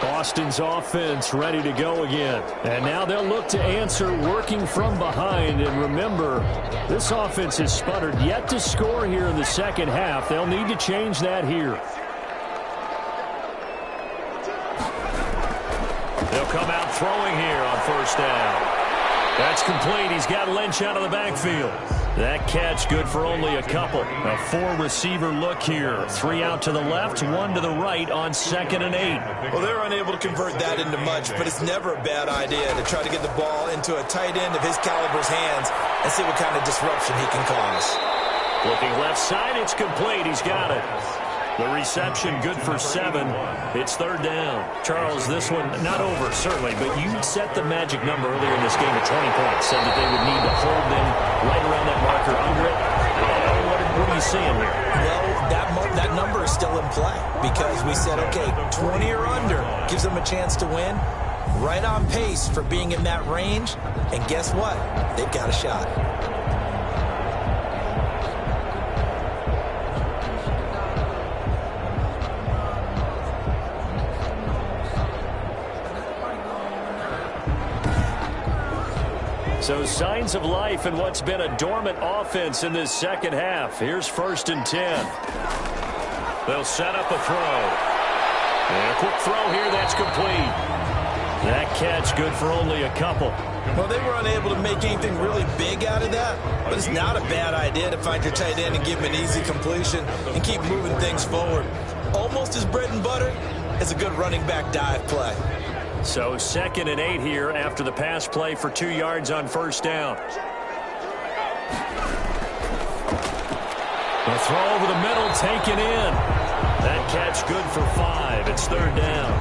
Boston's offense ready to go again. And now they'll look to answer working from behind. And remember, this offense has sputtered yet to score here in the second half. They'll need to change that here. They'll come out throwing here on first down. That's complete. He's got Lynch out of the backfield. That catch good for only a couple. A 4-receiver look here. 3 out to the left, 1 to the right on 2nd and 8. Well, they're unable to convert that into much, but it's never a bad idea to try to get the ball into a tight end of his caliber's hands and see what kind of disruption he can cause. Looking left side, it's complete. He's got it. The reception good for 7. It's 3rd down. Charles, this one not over, certainly, but you set the magic number earlier in this game at 20 points. Said that they would need to hold them right around that marker under it. What are you seeing here? Well, that number is still in play because we said, okay, 20 or under gives them a chance to win. Right on pace for being in that range. And guess what? They've got a shot. So signs of life in what's been a dormant offense in this second half. Here's 1st and 10. They'll set up a throw. And a quick throw here, that's complete. That catch good for only a couple. Well, they were unable to make anything really big out of that, but it's not a bad idea to find your tight end and give him an easy completion and keep moving things forward. Almost as bread and butter as a good running back dive play. So 2nd and 8 here after the pass play for 2 yards on 1st down. The throw over the middle taken in. That catch good for 5. It's 3rd down.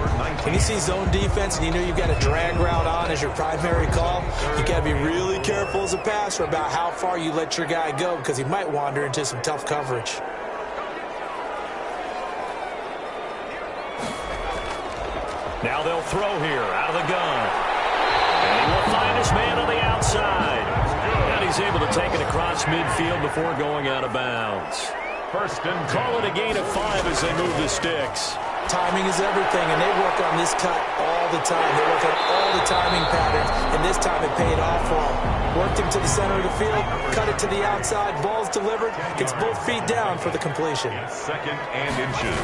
When you see zone defense and you know you've got a drag route on as your primary call, you got to be really careful as a passer about how far you let your guy go because he might wander into some tough coverage. Now they'll throw here out of the gun. And he will find his man on the outside. And he's able to take it across midfield before going out of bounds. 1st and 10. Call it a gain of 5 as they move the sticks. Timing is everything, and they work on this cut all the time. They work on all the timing patterns, and this time it paid off for them. Worked him to the center of the field, cut it to the outside, ball's delivered, gets both feet down for the completion. 2nd and inches.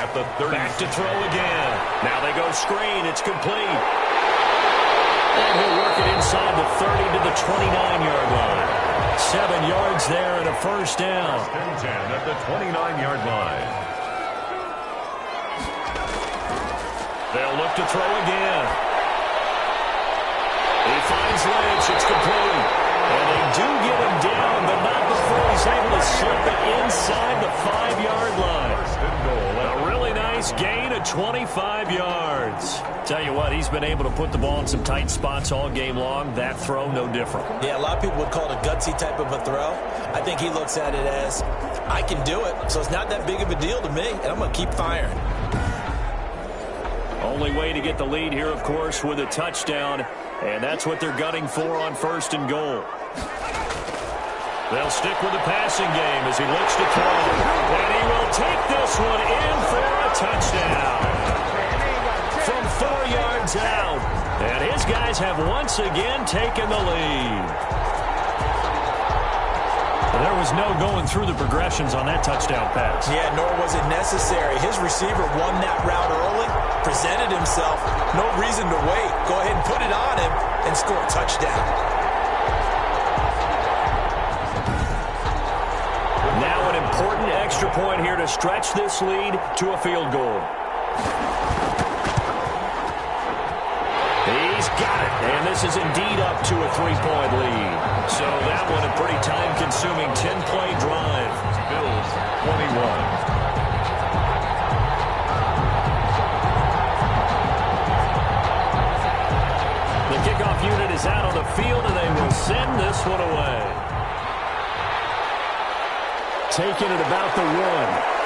At the 30. Back to throw again. Now they go screen. It's complete. And he'll work it inside the 30 to the 29-yard line. 7 yards there and a 1st down. 1st and 10 at the 29-yard line. They'll look to throw again. He finds Lynch. It's complete. And they do get him down, but not before he's able to slip it inside the 5-yard line. 1st and goal. A really nice gain of 25 yards. Tell you what, he's been able to put the ball in some tight spots all game long. That throw, no different. Yeah, a lot of people would call it a gutsy type of a throw. I think he looks at it as, I can do it, so it's not that big of a deal to me, and I'm going to keep firing. Only way to get the lead here, of course, with a touchdown, and that's what they're gunning for on 1st and goal. They'll stick with the passing game as he looks to throw. And he will take this one in for a touchdown. From 4 yards out. And his guys have once again taken the lead. There was no going through the progressions on that touchdown pass. Yeah, nor was it necessary. His receiver won that route early, presented himself. No reason to wait. Go ahead and put it on him and score a touchdown. Now an important extra point here to stretch this lead to a field goal. He's got it, and this is indeed up to a 3-point lead. So that one a pretty time-consuming 10-play drive. Bills 21. The kickoff unit is out on the field, and they will send this one away. Taking it about the 1.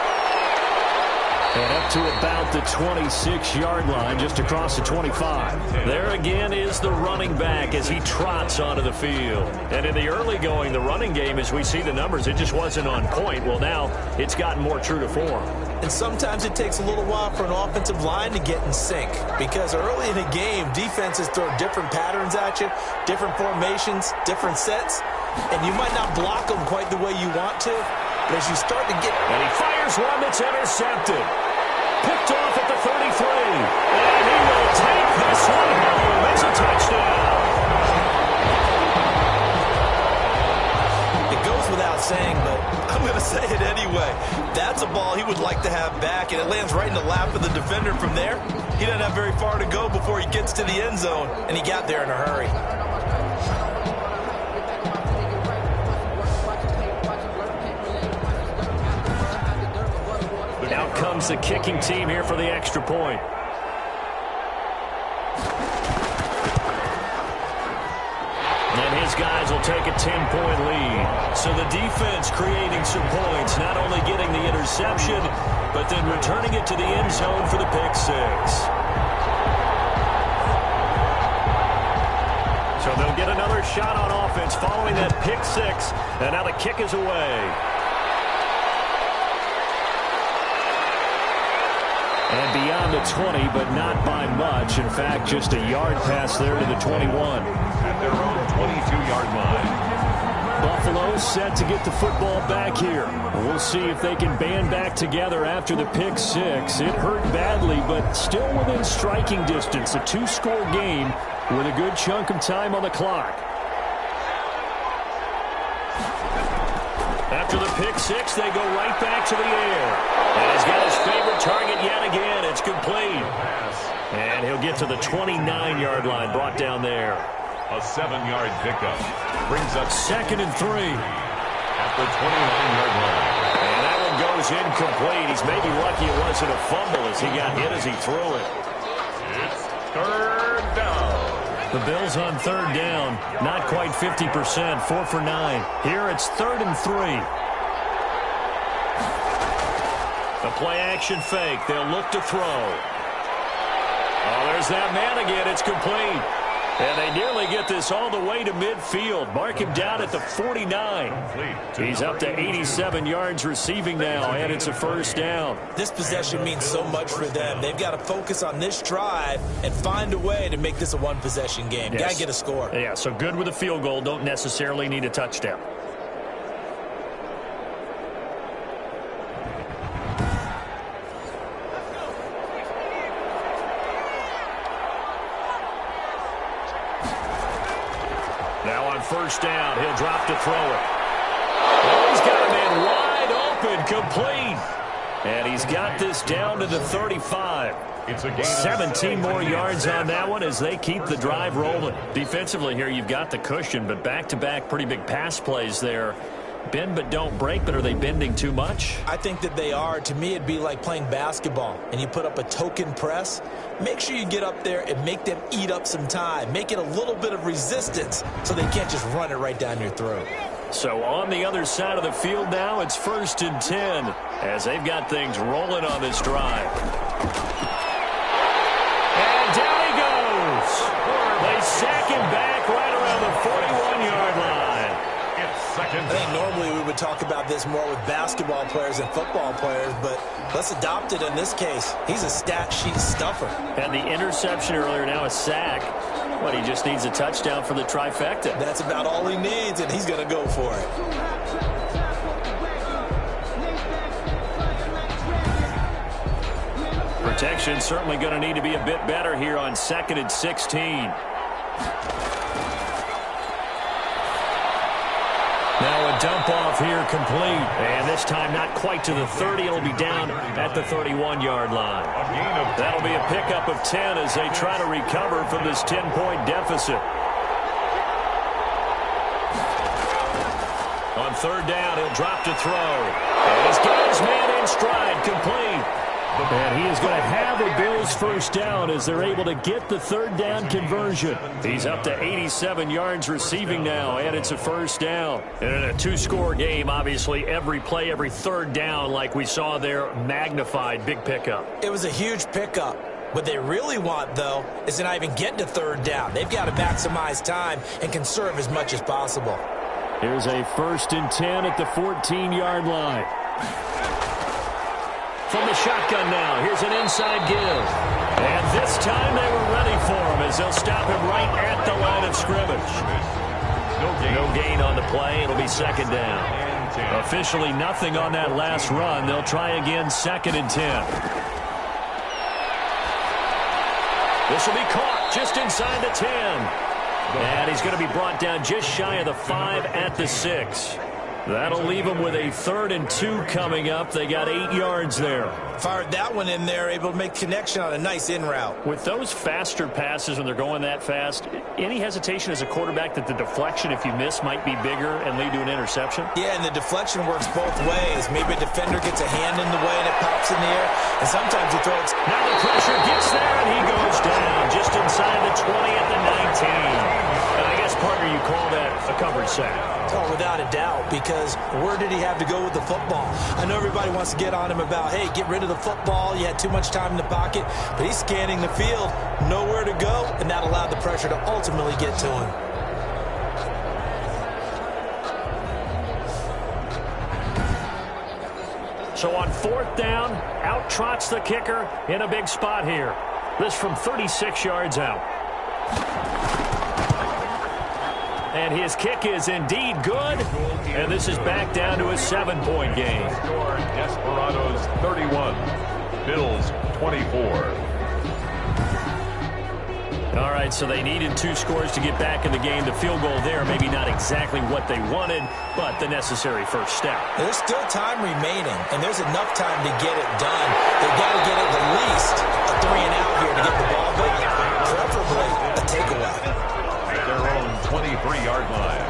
And up to about the 26-yard line, just across the 25. There again is the running back as he trots onto the field. And in the early going, the running game, as we see the numbers, it just wasn't on point. Well, now it's gotten more true to form. And sometimes it takes a little while for an offensive line to get in sync. Because early in a game, defenses throw different patterns at you, different formations, different sets. And you might not block them quite the way you want to. But as you start to get... And he fires one that's intercepted. Picked off at the 33. And he will take this one home. It's a touchdown. It goes without saying, but I'm going to say it anyway. That's a ball he would like to have back, and it lands right in the lap of the defender from there. He doesn't have very far to go before he gets to the end zone, and he got there in a hurry. Out comes the kicking team here for the extra point. And his these guys will take a 10-point lead. So the defense creating some points, not only getting the interception, but then returning it to the end zone for the pick six. So they'll get another shot on offense following that pick six, and now the kick is away. And beyond the 20, but not by much. In fact, just a yard pass there to the 21. At their own 22-yard line. Buffalo set to get the football back here. We'll see if they can band back together after the pick six. It hurt badly, but still within striking distance. A two-score game with a good chunk of time on the clock. After the pick six, they go right back to the air. And he's got his favorite target yet again. It's complete. And he'll get to the 29-yard line, brought down there. A 7-yard pickup brings up 2nd and 3. At the 29-yard line. And that one goes incomplete. He's maybe lucky it wasn't a fumble as he got hit as he threw it. It's 3rd down. The Bills on 3rd down, not quite 50%, 4 for 9. Here it's 3rd and 3. The play-action fake. They'll look to throw. Oh, there's that man again. It's complete. And they nearly get this all the way to midfield. Mark him down at the 49. He's up to 87 yards receiving now, and it's a 1st down. This possession means so much for them. They've got to focus on this drive and find a way to make this a one-possession game. Yes. Got to get a score. Yeah, so good with a field goal. Don't necessarily need a touchdown. Now on 1st down, he'll drop to throw it. Oh, he's got a man wide open, complete. And he's got this down to the 35. It's a gain of 17 more yards on that one as they keep the drive rolling. Defensively here, you've got the cushion, but back-to-back pretty big pass plays there. Bend but don't break, but are they bending too much? I think that they are. To me, it'd be like playing basketball, and you put up a token press. Make sure you get up there and make them eat up some time. Make it a little bit of resistance so they can't just run it right down your throat. So on the other side of the field now, it's 1st and 10 as they've got things rolling on this drive. And down he goes. They sack him back right around the 41-yard line. I think normally we would talk about this more with basketball players and football players, but let's adopt it in this case. He's a stat sheet stuffer. And the interception earlier, now a sack. What, he just needs a touchdown for the trifecta. That's about all he needs, and he's going to go for it. Protection certainly going to need to be a bit better here on 2nd and 16. Now a dump off here complete. And this time not quite to the 30. It'll be down at the 31-yard line. That'll be a pickup of 10 as they try to recover from this 10-point deficit. On 3rd down, he'll drop to throw. And he's got his man in stride, complete. And he is going to have a Bills 1st down as they're able to get the 3rd down conversion. He's up to 87 yards receiving now, and it's a 1st down. And in a two-score game, obviously, every play, every 3rd down, like we saw there, magnified, big pickup. It was a huge pickup. What they really want, though, is to not even get to 3rd down. They've got to maximize time and conserve as much as possible. Here's a 1st and 10 at the 14-yard line. From the shotgun now, here's an inside give. And this time they were ready for him as they'll stop him right at the line of scrimmage. No gain on the play. It'll be 2nd down. Officially nothing on that last run. They'll try again 2nd and 10. This will be caught just inside the 10. And he's going to be brought down just shy of the 5 at the 6. That'll leave them with a 3rd and 2 coming up. They got 8 yards there. Fired that one in there, able to make connection on a nice in route. With those faster passes when they're going that fast, any hesitation as a quarterback that the deflection, if you miss, might be bigger and lead to an interception? Yeah, and the deflection works both ways. Maybe a defender gets a hand in the way and it pops in the air, and sometimes you throw it. Now the pressure gets there, and he goes down just inside the 20 at the 19. And I guess, partner, you call that a coverage sack? Oh, without a doubt, because where did he have to go with the football? I know everybody wants to get on him about, hey, get rid of the football. You had too much time in the pocket. But he's scanning the field, nowhere to go, and that allowed the pressure to ultimately get to him. So on 4th down, out trots the kicker in a big spot here. This from 36 yards out. And his kick is indeed good. And this is back down to a 7-point game. Desperados 31, Bills 24. All right, so they needed 2 scores to get back in the game. The field goal there, maybe not exactly what they wanted, but the necessary first step. There's still time remaining, and there's enough time to get it done. They've got to get at the least a 3-and-out here to get the ball back, preferably a takeaway. At their own 23-yard line.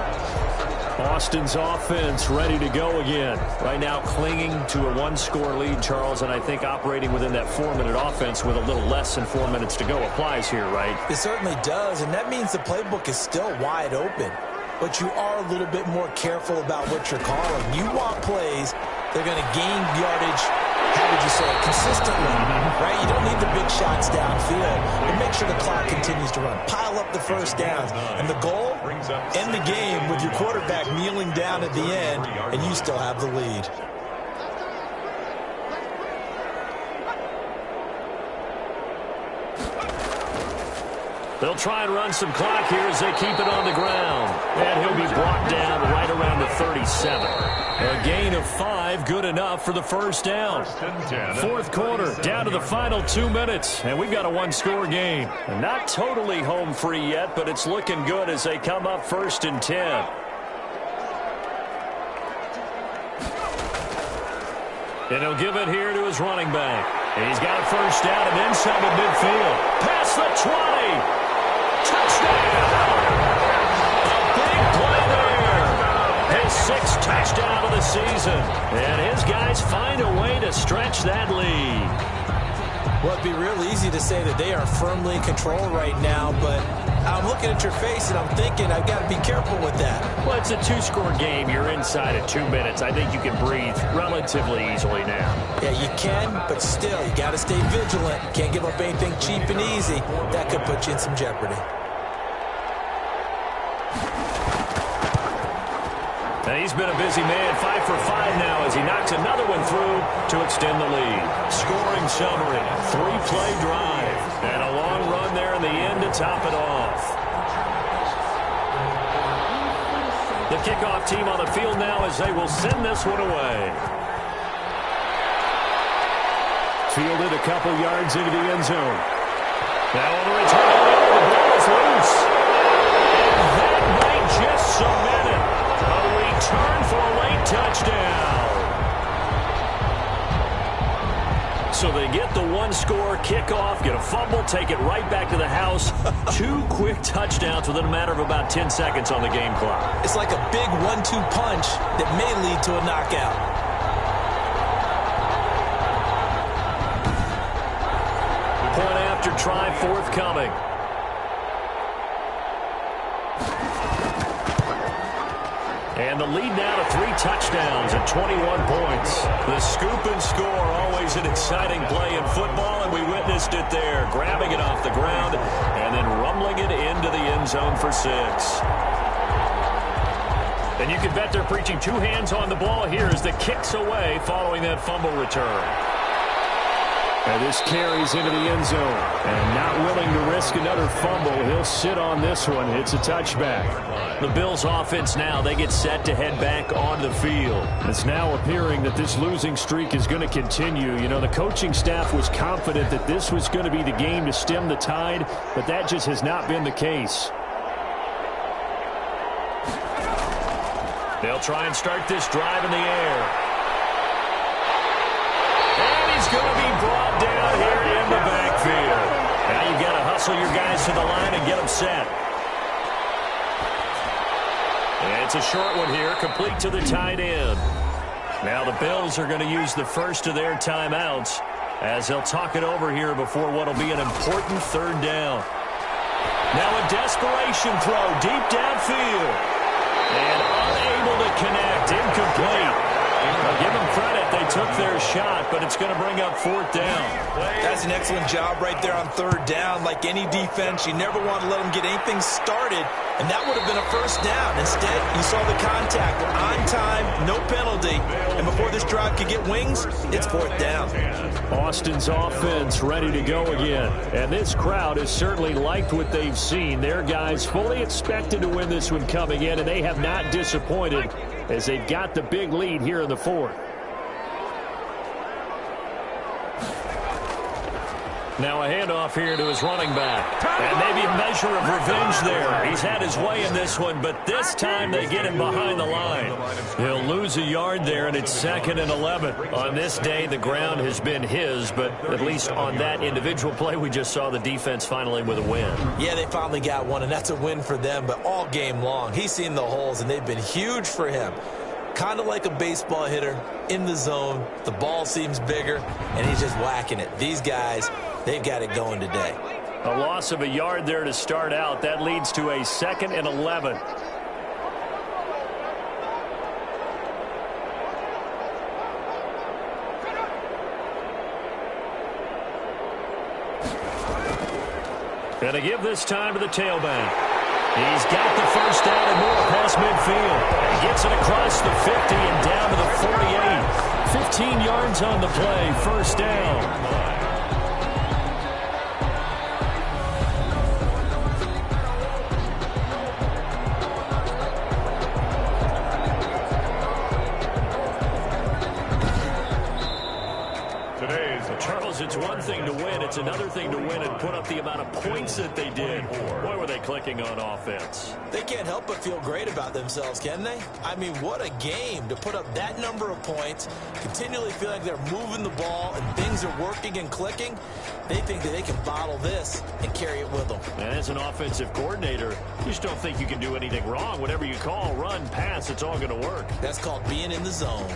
Boston's offense ready to go again. Right now clinging to a 1-score lead, Charles, and I think operating within that 4-minute offense with a little less than 4 minutes to go applies here, right? It certainly does, and that means the playbook is still wide open. But you are a little bit more careful about what you're calling. You want plays that are going to gain yardage, how would you say it, consistently, right? You don't need the big shots downfield, but make sure the clock continues to run. Pile up the first downs. And the goal, end the game with your quarterback kneeling down at the end, and you still have the lead. They'll try and run some clock here as they keep it on the ground. And he'll be brought down right around the 37. A gain of 5, good enough for the first down. 4th quarter, down to the final 2 minutes. And we've got a 1-score game. And not totally home free yet, but it's looking good as they come up 1st and 10. And he'll give it here to his running back. And he's got a first down and then some at midfield. Past the 20. Touchdown! A big play there. His 6th touchdown of the season. And his guys find a way to stretch that lead. Well, it'd be real easy to say that they are firmly in control right now, but I'm looking at your face and I'm thinking I've got to be careful with that. Well, it's a 2-score game. You're inside of 2 minutes. I think you can breathe relatively easily now. Yeah, you can, but still, you got to stay vigilant. Can't give up anything cheap and easy. That could put you in some jeopardy. And he's been a busy man, 5 for 5 now as he knocks another one through to extend the lead. Scoring summary, 3-play drive, and a long run there in the end to top it off. The kickoff team on the field now as they will send this one away. Fielded a couple yards into the end zone. Now on the return, the ball is loose. And that might just cement it. A return for a late touchdown. So they get the 1-score kickoff, get a fumble, take it right back to the house. 2 quick touchdowns within a matter of about 10 seconds on the game clock. It's like a big 1-2 punch that may lead to a knockout. Point after try forthcoming. And the lead now to 3 touchdowns and 21 points. The scoop and score, always an exciting play in football, and we witnessed it there, grabbing it off the ground and then rumbling it into the end zone for 6. And you can bet they're preaching 2 hands on the ball here as the kick's away following that fumble return. And this carries into the end zone. And not willing to risk another fumble, he'll sit on this one. It's a touchback. The Bills offense now, they get set to head back on the field. It's now appearing that this losing streak is going to continue. You know, the coaching staff was confident that this was going to be the game to stem the tide, but that just has not been the case. They'll try and start this drive in the air. And he's going to be brought down here in the backfield. Now you've got to hustle your guys to the line and get them set. And it's a short one here, complete to the tight end. Now the Bills are going to use the first of their timeouts as they'll talk it over here before what will be an important 3rd down. Now a desperation throw deep downfield. And unable to connect. Incomplete. I'll give them credit. They took their shot, but it's going to bring up 4th down. That's an excellent job right there on 3rd down. Like any defense, you never want to let them get anything started, and that would have been a 1st down. Instead, you saw the contact. On time, no penalty. And before this drive could get wings, it's 4th down. Austin's offense ready to go again. And this crowd has certainly liked what they've seen. Their guys fully expected to win this one coming in, and they have not disappointed as they've got the big lead here in the 4th. Now a handoff here to his running back. And maybe a measure of revenge there. He's had his way in this one, but this time they get him behind the line. He'll lose a yard there, and it's 2nd and 11. On this day, the ground has been his, but at least on that individual play, we just saw the defense finally with a win. Yeah, they finally got one, and that's a win for them, but all game long, he's seen the holes, and they've been huge for him. Kind of like a baseball hitter in the zone. The ball seems bigger, and he's just whacking it. These guys, they've got it going today. A loss of a yard there to start out. That leads to a 2nd and 11. Going to give this time to the tailback. He's got the 1st down and more past midfield. And gets it across the 50 and down to the 48. 15 yards on the play, 1st down. It's one thing to win. It's another thing to win and put up the amount of points that they did. Boy, were they clicking on offense. They can't help but feel great about themselves, can they? I mean, what a game to put up that number of points, continually feel like they're moving the ball and things are working and clicking. They think that they can bottle this and carry it with them. And as an offensive coordinator, you just don't think you can do anything wrong. Whatever you call, run, pass, it's all going to work. That's called being in the zone.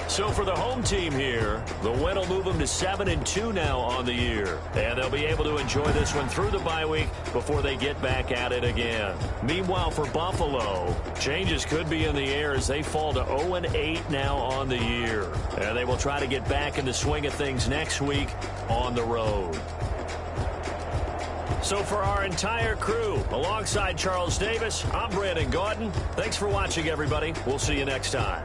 So for the home team here, the win will move them to 7-2 now on the year. And they'll be able to enjoy this one through the bye week before they get back at it again. Meanwhile, for Buffalo, changes could be in the air as they fall to 0-8 now on the year. And they will try to get back in the swing of things next week on the road. So for our entire crew, alongside Charles Davis, I'm Brandon Gaudin. Thanks for watching, everybody. We'll see you next time.